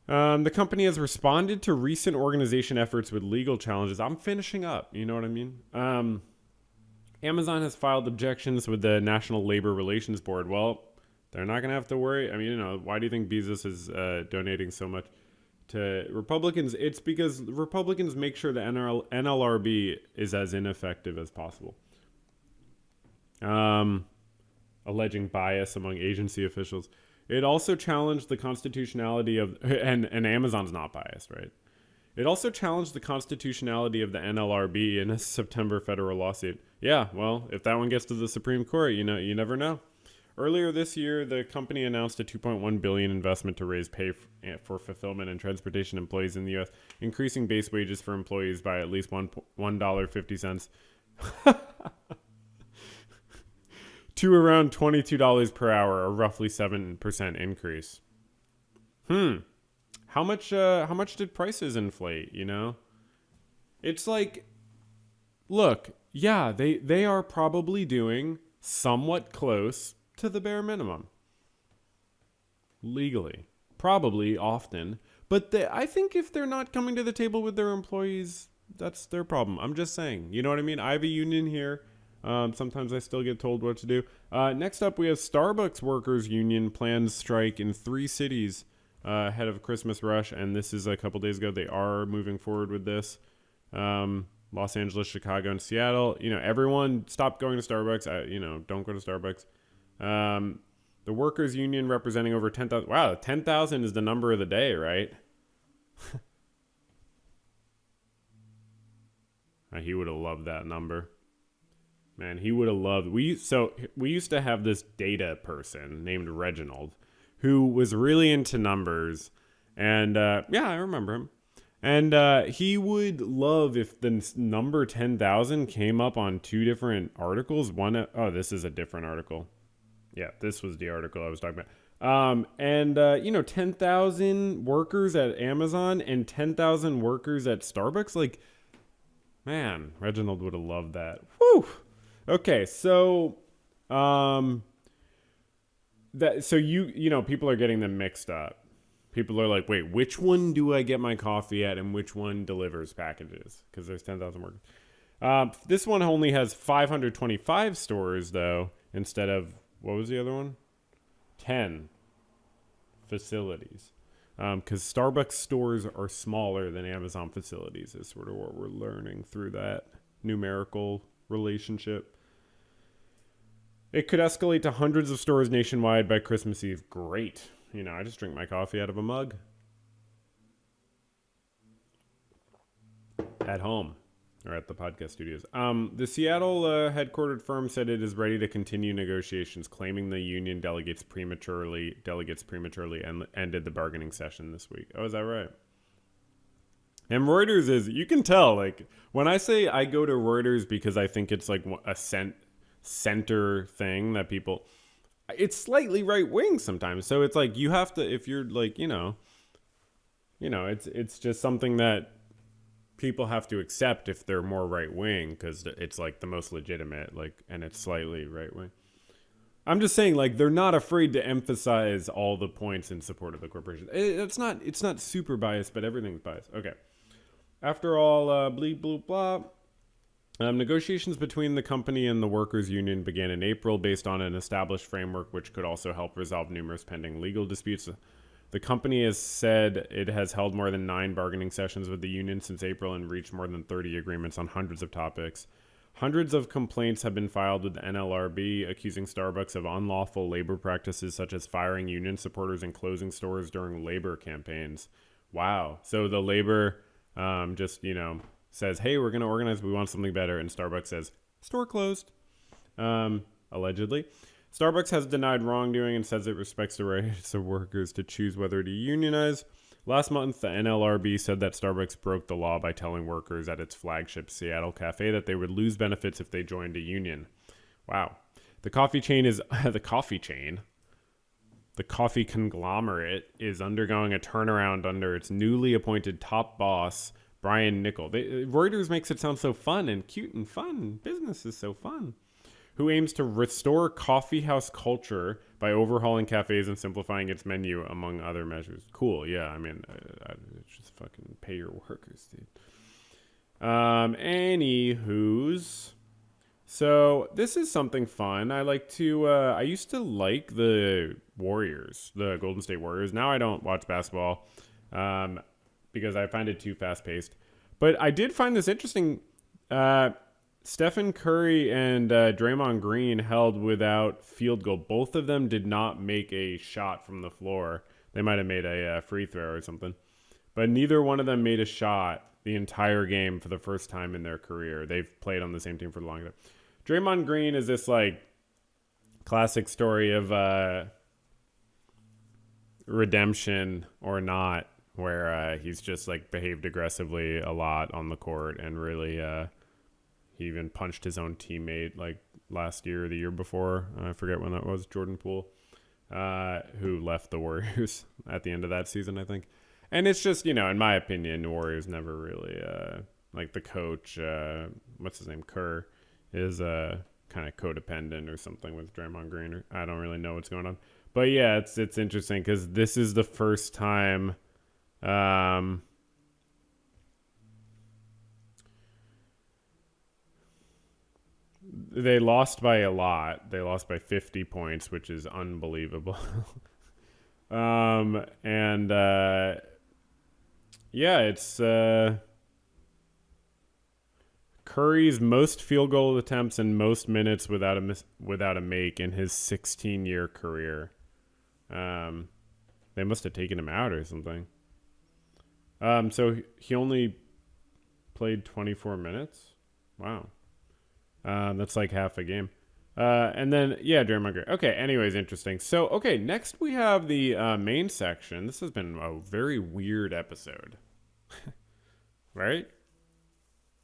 The company has responded to recent organization efforts with legal challenges. I'm finishing up. You know what I mean? Amazon has filed objections with the National Labor Relations Board. Well, they're not going to have to worry. I mean, why do you think Bezos is donating so much to Republicans? It's because Republicans make sure the NLRB is as ineffective as possible. Alleging bias among agency officials. It also challenged the constitutionality of, and Amazon's not biased, right? It also challenged the constitutionality of the NLRB in a September federal lawsuit. Yeah, well, if that one gets to the Supreme Court, you never know. Earlier this year, the company announced a $2.1 billion investment to raise pay for fulfillment and transportation employees in the U.S., increasing base wages for employees by at least $1.50 to around $22 per hour, a roughly 7% increase. How much did prices inflate? You know, it's like, look, yeah, they are probably doing somewhat close to the bare minimum legally, probably often. But I think if they're not coming to the table with their employees, that's their problem. I'm just saying. You know what I mean? I have a union here. Sometimes I still get told what to do. Next up, we have Starbucks workers union plans strike in 3 cities ahead of Christmas rush, and this is a couple days ago. They are moving forward with this. Los Angeles, Chicago, and Seattle. You know, everyone stop going to Starbucks. Don't go to Starbucks. The workers union representing over 10,000. Wow, 10,000 is the number of the day, right? He would have loved that number. Man, he would have loved. We used to have this data person named Reginald, who was really into numbers, and I remember him. And he would love if the number 10,000 came up on 2 different articles. This is a different article. Yeah, this was the article I was talking about. 10,000 workers at Amazon and 10,000 workers at Starbucks. Like, man, Reginald would have loved that. Whew. Okay, so people are getting them mixed up. People are like, wait, which one do I get my coffee at and which one delivers packages? Because there's 10,000 workers. This one only has 525 stores, though, instead of, what was the other one? 10 facilities. Because Starbucks stores are smaller than Amazon facilities is sort of what we're learning through that numerical relationship. It could escalate to hundreds of stores nationwide by Christmas Eve. Great. I just drink my coffee out of a mug. At home. Or at the podcast studios. The Seattle headquartered firm said it is ready to continue negotiations, claiming the union delegates prematurely and ended the bargaining session this week. Oh, is that right? And Reuters you can tell, like, when I say I go to Reuters because I think it's like a center thing that people, it's slightly right wing sometimes. So it's like you have to, if you're like, it's just something that people have to accept if they're more right wing, because it's like the most legitimate, like, and it's slightly right wing. I'm just saying, like, they're not afraid to emphasize all the points in support of the corporation. It's not super biased, but everything's biased. Okay. After all, bleep, bloop, blah. Negotiations between the company and the workers' union began in April based on an established framework which could also help resolve numerous pending legal disputes. The company has said it has held more than 9 bargaining sessions with the union since April and reached more than 30 agreements on hundreds of topics. Hundreds of complaints have been filed with the NLRB, accusing Starbucks of unlawful labor practices such as firing union supporters and closing stores during labor campaigns. Wow. So the labor says, hey, we're going to organize, we want something better. And Starbucks says, store closed, allegedly. Starbucks has denied wrongdoing and says it respects the rights of workers to choose whether to unionize. Last month, the NLRB said that Starbucks broke the law by telling workers at its flagship Seattle cafe that they would lose benefits if they joined a union. Wow. The coffee conglomerate is undergoing a turnaround under its newly appointed top boss, Brian Nickel. Reuters makes it sound so fun and cute and fun. Business is so fun. Who aims to restore coffee house culture by overhauling cafes and simplifying its menu, among other measures. Cool, yeah. I mean, just fucking pay your workers, dude. Anywho's. So this is something fun. I used to like the Warriors, the Golden State Warriors. Now I don't watch basketball because I find it too fast-paced. But I did find this interesting. Stephen Curry and Draymond Green held without field goal. Both of them did not make a shot from the floor. They might have made a free throw or something. But neither one of them made a shot the entire game for the first time in their career. They've played on the same team for the longest time. Draymond Green is this, like, classic story of redemption or not, where he's just, like, behaved aggressively a lot on the court and really... He even punched his own teammate like last year or the year before. I forget when that was, Jordan Poole, who left the Warriors at the end of that season, I think. And it's just, in my opinion, Warriors never really, like the coach, what's his name, Kerr, is kind of codependent or something with Draymond Green. Or, I don't really know what's going on. But yeah, it's interesting because this is the first time they lost by a lot. They lost by 50 points, which is unbelievable. And yeah, it's Curry's most field goal attempts and most minutes without a make in his 16-year career. They must have taken him out or something. So he only played 24 minutes. Wow. That's like half a game. And then, yeah, Draymond Green. Okay, anyways, interesting. So, okay, next we have the main section. This has been a very weird episode. Right?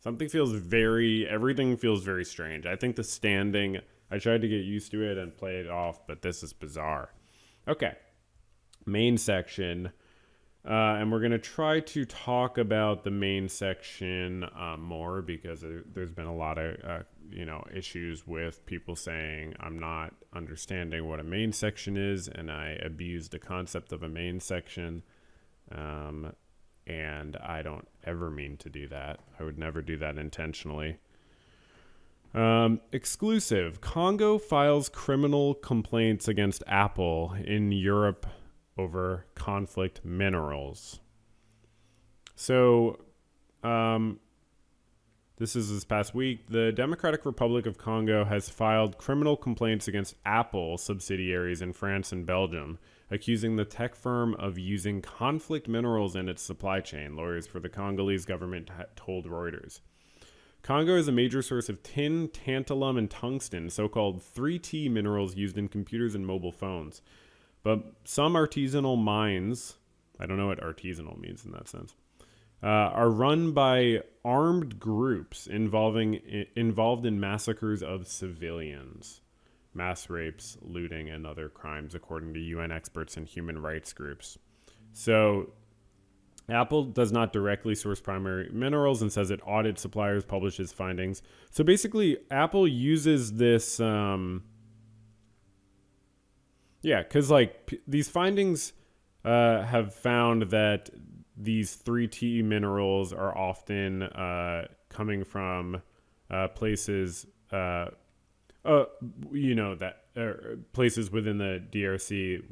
Everything feels very strange. I think the standing, I tried to get used to it and play it off, but this is bizarre. Okay, main section. And we're going to try to talk about the main section more because there's been a lot of, issues with people saying I'm not understanding what a main section is, and I abuse the concept of a main section. And I don't ever mean to do that. I would never do that intentionally. Exclusive. Congo files criminal complaints against Apple in Europe over conflict minerals. So, this past week. The Democratic Republic of Congo has filed criminal complaints against Apple subsidiaries in France and Belgium, accusing the tech firm of using conflict minerals in its supply chain, lawyers for the Congolese government told Reuters. Congo is a major source of tin, tantalum, and tungsten, so-called 3T minerals used in computers and mobile phones. But some artisanal mines, I don't know what artisanal means in that sense, are run by armed groups involved in massacres of civilians, mass rapes, looting, and other crimes, according to UN experts and human rights groups. So Apple does not directly source primary minerals and says it audits suppliers, publishes findings. So basically, Apple uses this... because these findings have found that these 3T minerals are often coming from places, places within the DRC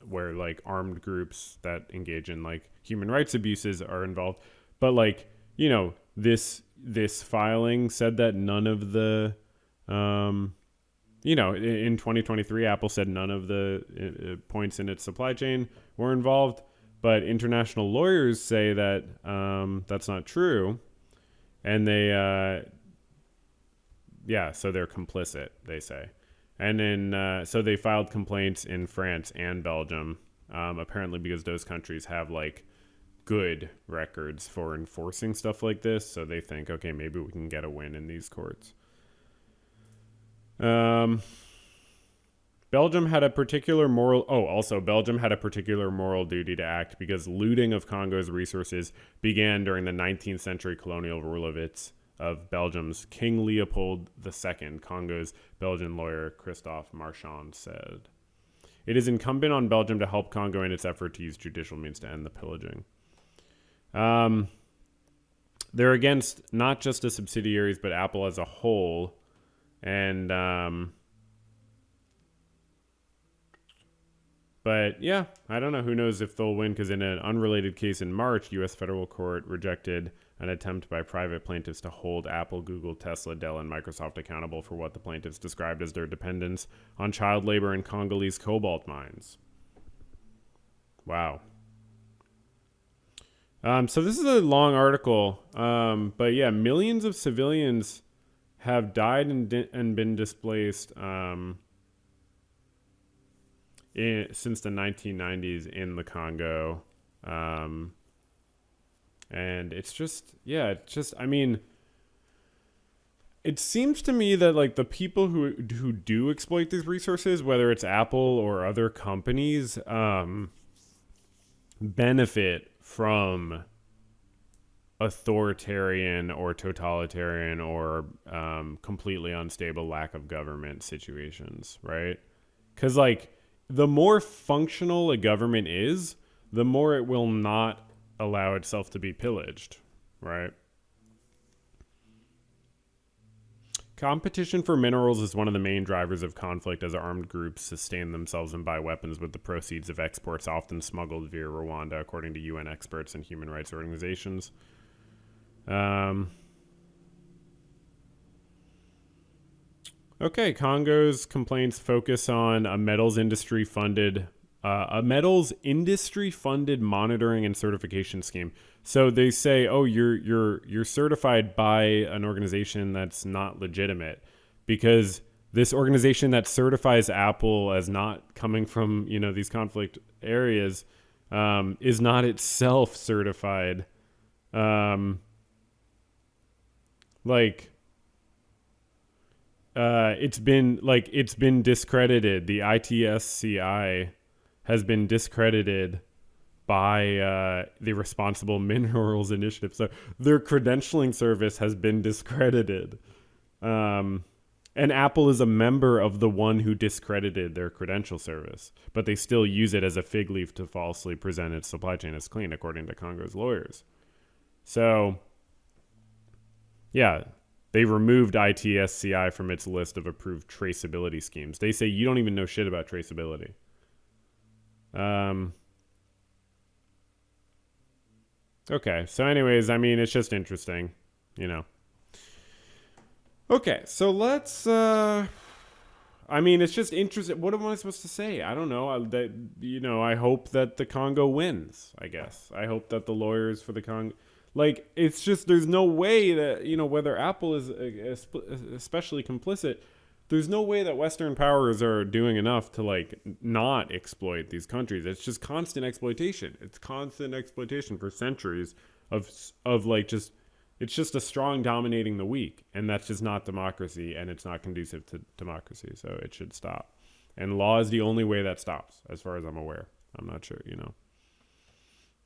where like armed groups that engage in like human rights abuses are involved. But this filing said that none of the in 2023, Apple said none of the points in its supply chain were involved, but international lawyers say that that's not true, and they, so they're complicit, they say. And then, so they filed complaints in France and Belgium, apparently because those countries have like good records for enforcing stuff like this, so they think, okay, maybe we can get a win in these courts. Belgium had a particular moral duty to act because looting of Congo's resources began during the 19th century colonial rule of Belgium's King Leopold II, Congo's Belgian lawyer Christophe Marchand said. It is incumbent on Belgium to help Congo in its effort to use judicial means to end the pillaging. They're against not just the subsidiaries, but Apple as a whole. And, but yeah, I don't know. Who knows if they'll win? Because in an unrelated case in March, U.S. federal court rejected an attempt by private plaintiffs to hold Apple, Google, Tesla, Dell, and Microsoft accountable for what the plaintiffs described as their dependence on child labor in Congolese cobalt mines. Wow. So this is a long article, but yeah, millions of civilians have died and been displaced since the 1990s in the Congo. And it's just, I mean, it seems to me that like the people who do exploit these resources, whether it's Apple or other companies, benefit from authoritarian or totalitarian or completely unstable lack of government situations, right? Because, like, the more functional a government is, the more it will not allow itself to be pillaged, right? Competition for minerals is one of the main drivers of conflict as armed groups sustain themselves and buy weapons with the proceeds of exports often smuggled via Rwanda, according to UN experts and human rights organizations. Okay, Congo's complaints focus on a metals industry funded monitoring and certification scheme. So they say, "Oh, you're certified by an organization that's not legitimate," because this organization that certifies Apple as not coming from these conflict areas is not itself certified. Like it's been discredited. The ITSCI has been discredited by the Responsible Minerals Initiative. So their credentialing service has been discredited. And Apple is a member of the one who discredited their credential service, but they still use it as a fig leaf to falsely present its supply chain as clean, according to Congo's lawyers. So, yeah, they removed ITSCI from its list of approved traceability schemes. They say you don't even know shit about traceability. Okay, so anyways, I mean, it's just interesting, Okay, so let's, I mean, it's just interesting. What am I supposed to say? I don't know. I hope that the Congo wins, I guess. I hope that the lawyers for the Congo, like, it's just, there's no way that, whether Apple is especially complicit, there's no way that Western powers are doing enough to, like, not exploit these countries. It's just constant exploitation. It's constant exploitation for centuries of like, just, it's just a strong dominating the weak. And that's just not democracy, and it's not conducive to democracy. So it should stop. And law is the only way that stops, as far as I'm aware. I'm not sure,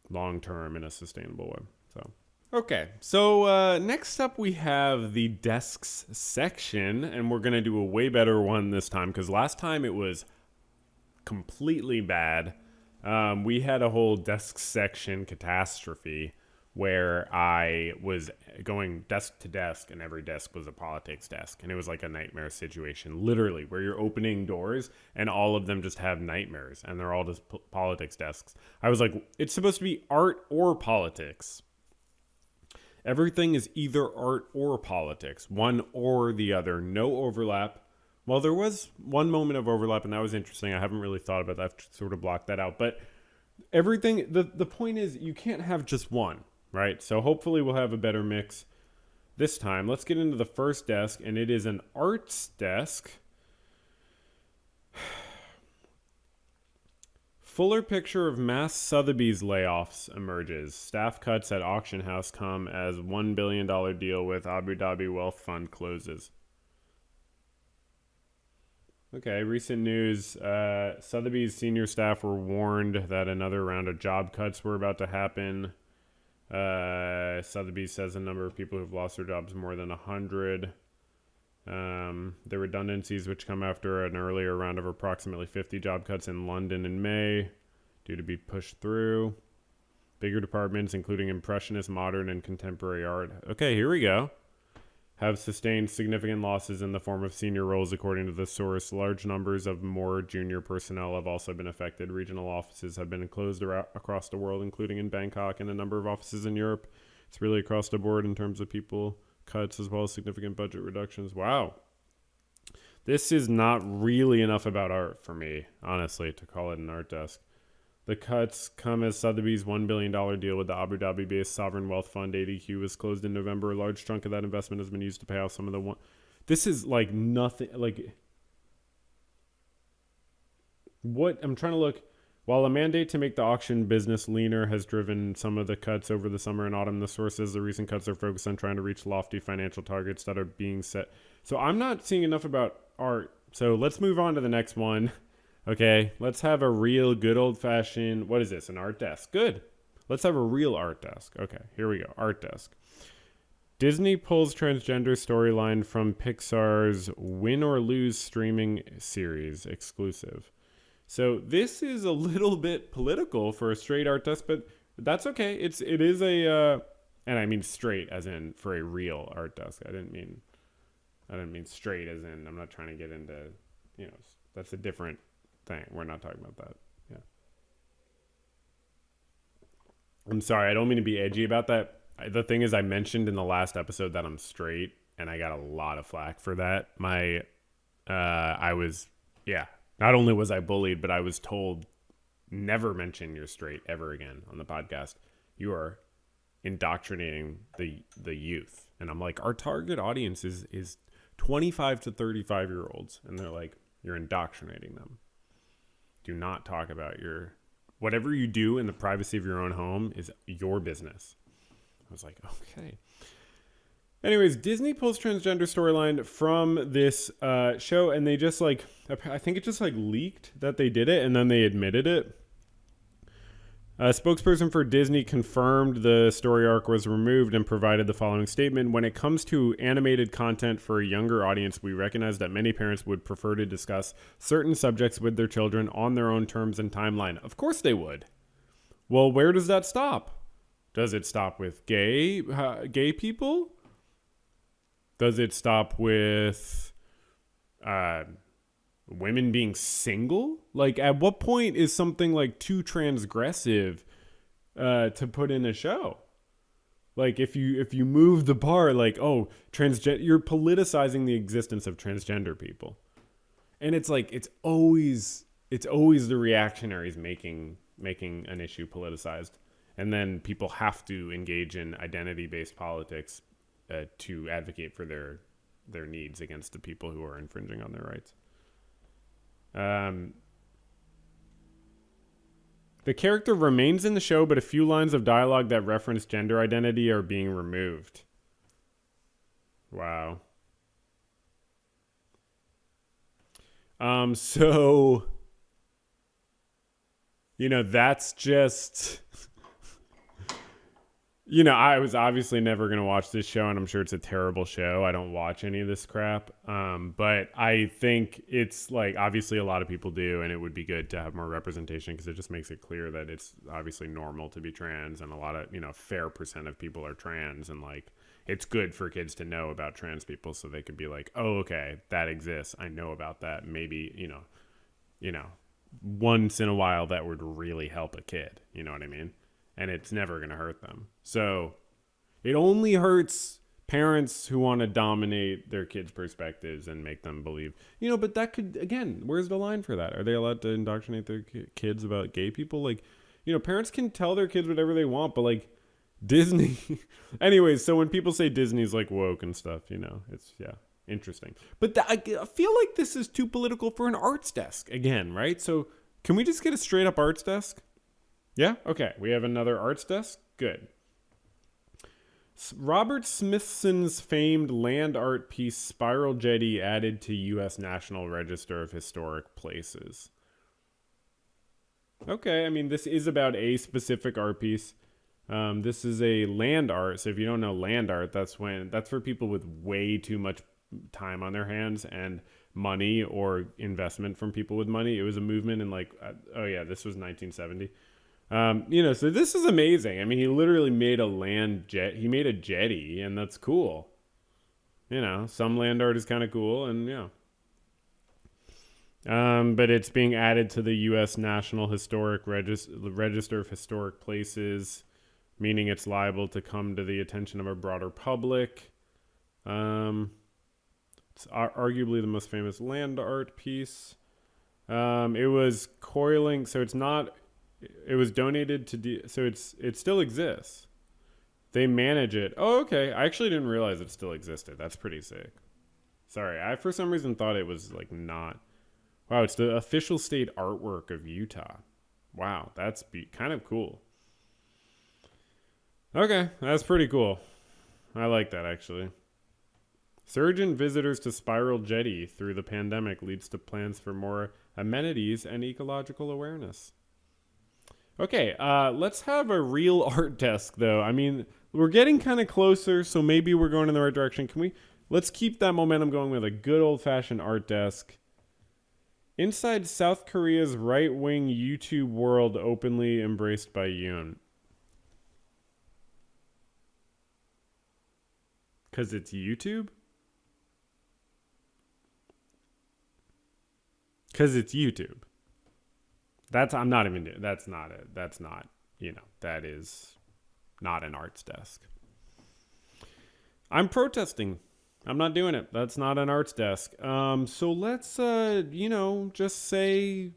long term in a sustainable way. So. Okay, so next up we have the desks section, and we're going to do a way better one this time, because last time it was completely bad. We had a whole desk section catastrophe where I was going desk to desk, and every desk was a politics desk, and it was like a nightmare situation, literally, where you're opening doors, and all of them just have nightmares, and they're all just politics desks. I was like, it's supposed to be art or politics. Everything is either art or politics, one or the other, no overlap. Well, there was one moment of overlap, and that was interesting. I haven't really thought about that. I've sort of blocked that out. But everything, the point is, you can't have just one, right? So hopefully we'll have a better mix this time. Let's get into the first desk, and it is an arts desk. Fuller picture of mass Sotheby's layoffs emerges. Staff cuts at auction house come as $1 billion deal with Abu Dhabi Wealth Fund closes. Okay, recent news. Sotheby's senior staff were warned that another round of job cuts were about to happen. Sotheby's says a number of people who've lost their jobs more than 100. The redundancies, which come after an earlier round of approximately 50 job cuts in London in May, due to be pushed through. Bigger departments, including impressionist, modern, and contemporary art. Okay, here we go. Have sustained significant losses in the form of senior roles, according to the source. Large numbers of more junior personnel have also been affected. Regional offices have been closed across the world, including in Bangkok and a number of offices in Europe. It's really across the board in terms of people cuts as well as significant budget reductions. Wow. This is not really enough about art for me, honestly, to call it an art desk. The cuts come as Sotheby's $1 billion deal with the Abu Dhabi-based sovereign wealth fund ADQ was closed in November. A large chunk of that investment has been used to pay off some of the This is like nothing. Like, what I'm trying to look. While a mandate to make the auction business leaner has driven some of the cuts over the summer and autumn, the source says the recent cuts are focused on trying to reach lofty financial targets that are being set. So I'm not seeing enough about art. So let's move on to the next one. Okay, let's have a real good old-fashioned, what is this, an art desk? Good. Let's have a real art desk. Okay, here we go. Art desk. Disney pulls transgender storyline from Pixar's Win or Lose streaming series exclusive. So this is a little bit political for a straight art desk, but that's okay. It is a and I mean straight as in for a real art desk. I didn't mean straight as in I'm not trying to get into, that's a different thing. We're not talking about that. Yeah. I'm sorry. I don't mean to be edgy about that. The thing is, I mentioned in the last episode that I'm straight, and I got a lot of flack for that. Not only was I bullied, but I was told never mention you're straight ever again on the podcast. You are indoctrinating the youth. And I'm like, our target audience is 25 to 35 year olds. And they're like, you're indoctrinating them. Do not talk about whatever you do in the privacy of your own home is your business. I was like, okay. Anyways, Disney pulls transgender storyline from this show, and they just I think it just leaked that they did it, and then they admitted it. A spokesperson for Disney confirmed the story arc was removed and provided the following statement. When it comes to animated content for a younger audience, we recognize that many parents would prefer to discuss certain subjects with their children on their own terms and timeline. Of course they would. Well, where does that stop? Does it stop with gay people? Does it stop with women being single? Like, at what point is something too transgressive to put in a show? Like, if you move the bar, you're politicizing the existence of transgender people, and it's always the reactionaries making an issue politicized, and then people have to engage in identity-based politics to advocate for their needs against the people who are infringing on their rights. The character remains in the show, but a few lines of dialogue that reference gender identity are being removed. Wow. So, that's just... I was obviously never going to watch this show, and I'm sure it's a terrible show. I don't watch any of this crap. But I think it's obviously a lot of people do, and it would be good to have more representation because it just makes it clear that it's obviously normal to be trans, and a lot of, fair percent of people are trans, and it's good for kids to know about trans people so they could be like, oh, okay, that exists. I know about that. Maybe, once in a while that would really help a kid. You know what I mean? And it's never going to hurt them. So it only hurts parents who want to dominate their kids' perspectives and make them believe, but that could, again, where's the line for that? Are they allowed to indoctrinate their kids about gay people? Parents can tell their kids whatever they want, but Disney. Anyways, so when people say Disney's woke and stuff, it's, yeah, interesting. But I feel like this is too political for an arts desk again, right? So can we just get a straight up arts desk? Yeah? Okay. We have another arts desk. Good. Robert Smithson's famed land art piece Spiral Jetty added to U.S. National Register of Historic Places. Okay. I mean, this is about a specific art piece. This is a land art. So if you don't know land art, that's for people with way too much time on their hands and money or investment from people with money. It was a movement in this was 1970. So this is amazing. I mean, he literally made he made a jetty, and that's cool. Some land art is kind of cool, and but it's being added to the U.S. National Historic Register of Historic Places, meaning it's liable to come to the attention of a broader public. It's arguably the most famous land art piece. It was coiling, so it's not... It was donated to... so it still exists. They manage it. Oh, okay. I actually didn't realize it still existed. That's pretty sick. Sorry, I for some reason thought it was not... Wow, it's the official state artwork of Utah. Wow, that's kind of cool. Okay, that's pretty cool. I like that, actually. Surge in visitors to Spiral Jetty through the pandemic leads to plans for more amenities and ecological awareness. Okay, let's have a real art desk, though. I mean, we're getting kind of closer, so maybe we're going in the right direction. Can we? Let's keep that momentum going with a good old-fashioned art desk. Inside South Korea's right-wing YouTube world openly embraced by Yoon. Because it's YouTube? Because it's YouTube. I'm not even doing, that's not, that is not an arts desk. I'm protesting. I'm not doing it. That's not an arts desk. So let's, just say,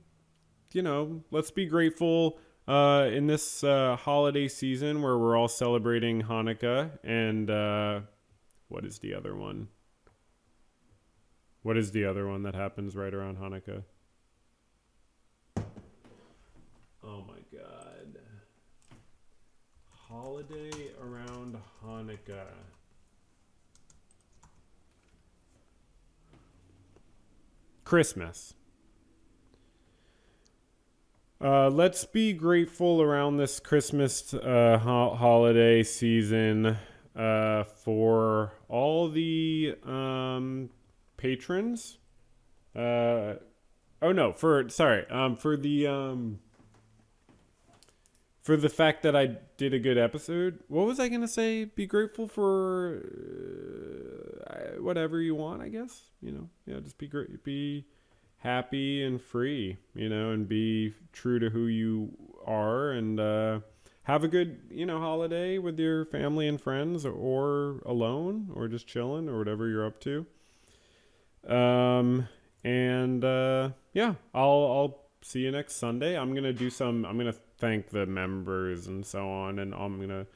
let's be grateful in this holiday season where we're all celebrating Hanukkah. And what is the other one? What is the other one that happens right around Hanukkah? Oh my God. Holiday around Hanukkah. Christmas. Let's be grateful around this Christmas holiday season for all the patrons. For the fact that I did a good episode. What was I gonna say? Be grateful for whatever you want, I guess. Just be great, be happy and free, and be true to who you are, and have a good, holiday with your family and friends, or alone, or just chilling, or whatever you're up to. I'll see you next Sunday. I'm gonna thank the members and so on, and I'm gonna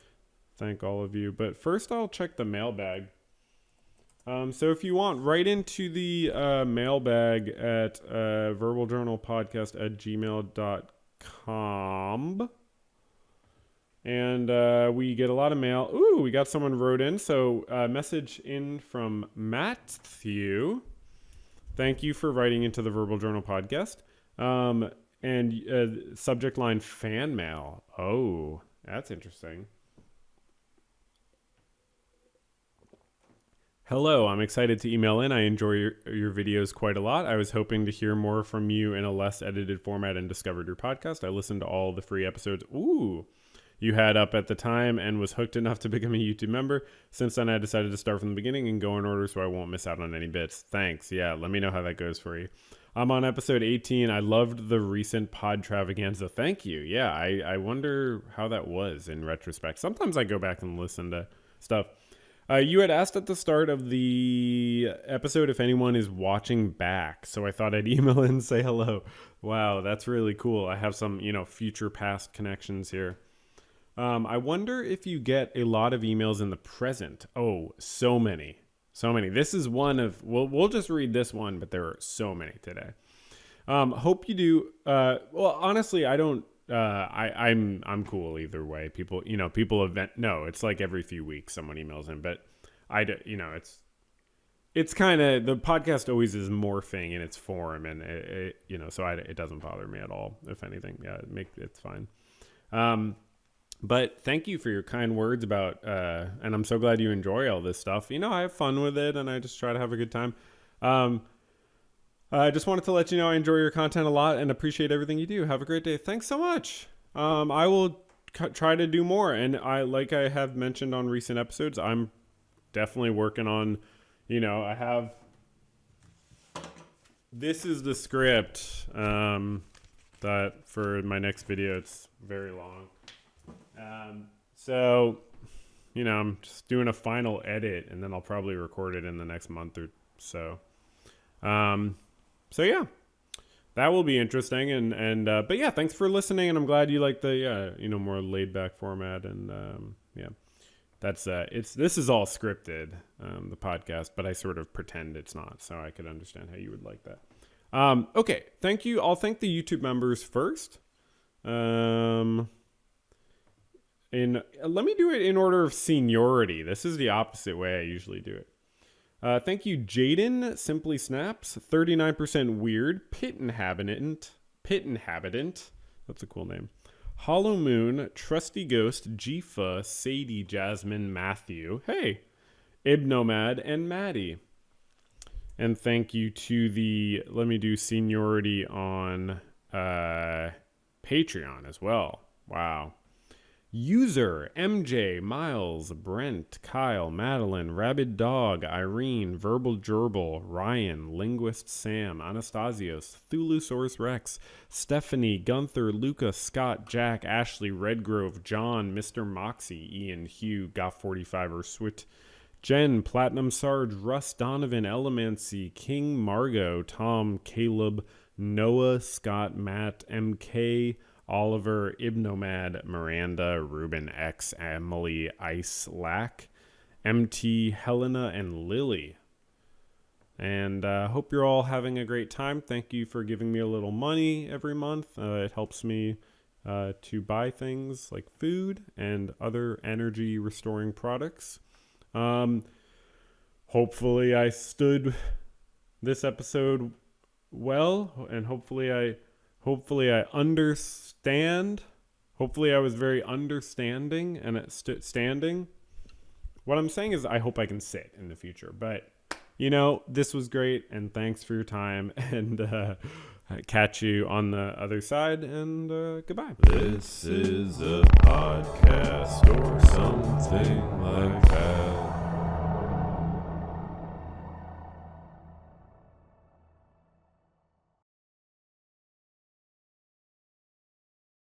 thank all of you. But first, I'll check the mailbag. So if you want, write into the mailbag at verbaljournalpodcast@gmail.com. And we get a lot of mail. Ooh, we got someone wrote in. So message in from Matthew. Thank you for writing into the Verbal Journal podcast. And subject line fan mail. Oh, that's interesting. Hello, I'm excited to email in. I enjoy your videos quite a lot. I was hoping to hear more from you in a less edited format and discovered your podcast. I listened to all the free episodes you had up at the time and was hooked enough to become a YouTube member. Since then, I decided to start from the beginning and go in order so I won't miss out on any bits. Thanks. Yeah, let me know how that goes for you. I'm on episode 18. I loved the recent pod travaganza. Thank you. Yeah, I wonder how that was in retrospect. Sometimes I go back and listen to stuff. You had asked at the start of the episode if anyone is watching back, so I thought I'd email in and say hello. Wow, that's really cool. I have some, future past connections here. I wonder if you get a lot of emails in the present. Oh, so many. So many. This is one of, we'll just read this one, but there are so many today. Hope you do. Well, honestly, I don't, I'm cool either way. People, it's like every few weeks someone emails in, but it's kind of, the podcast always is morphing in its form, and it doesn't bother me at all. If anything, yeah, it's fine. But thank you for your kind words about, and I'm so glad you enjoy all this stuff. I have fun with it, and I just try to have a good time. I just wanted to let you know I enjoy your content a lot and appreciate everything you do. Have a great day. Thanks so much. I will try to do more. And like I have mentioned on recent episodes, I'm definitely working on, this is the script that for my next video. It's very long. I'm just doing a final edit, and then I'll probably record it in the next month or so. So yeah, that will be interesting. But yeah, thanks for listening. And I'm glad you like the, more laid back format. And, that's, this is all scripted, the podcast, but I sort of pretend it's not, so I could understand how you would like that. Okay. Thank you. I'll thank the YouTube members first. Let me do it in order of seniority. This is the opposite way I usually do it. Thank you, Jaden, Simply Snaps, 39% Weird, Pit Inhabitant. That's a cool name. Hollow Moon, Trusty Ghost, Jifa, Sadie, Jasmine, Matthew. Hey, Ibnomad, and Maddie. And thank you to the, let me do seniority on Patreon as well. Wow. User, MJ, Miles, Brent, Kyle, Madeline, Rabid Dog, Irene, Verbal Gerbil, Ryan, Linguist Sam, Anastasios, Thulusaurus Rex, Stephanie, Gunther, Luca, Scott, Jack, Ashley, Redgrove, John, Mr. Moxie, Ian, Hugh, Goff45 or Swit, Jen, Platinum Sarge, Russ, Donovan, Elemancy, King, Margot, Tom, Caleb, Noah, Scott, Matt, MK, Oliver, Ibnomad, Miranda, Ruben X, Emily, Ice, Lack, MT, Helena, and Lily. And hope you're all having a great time. Thank you for giving me a little money every month. It helps me to buy things like food and other energy restoring products. Hopefully I stood this episode well, and hopefully I understand. Hopefully I was very understanding and standing. What I'm saying is I hope I can sit in the future. But, this was great, and thanks for your time, and catch you on the other side, and goodbye. This is a podcast or something like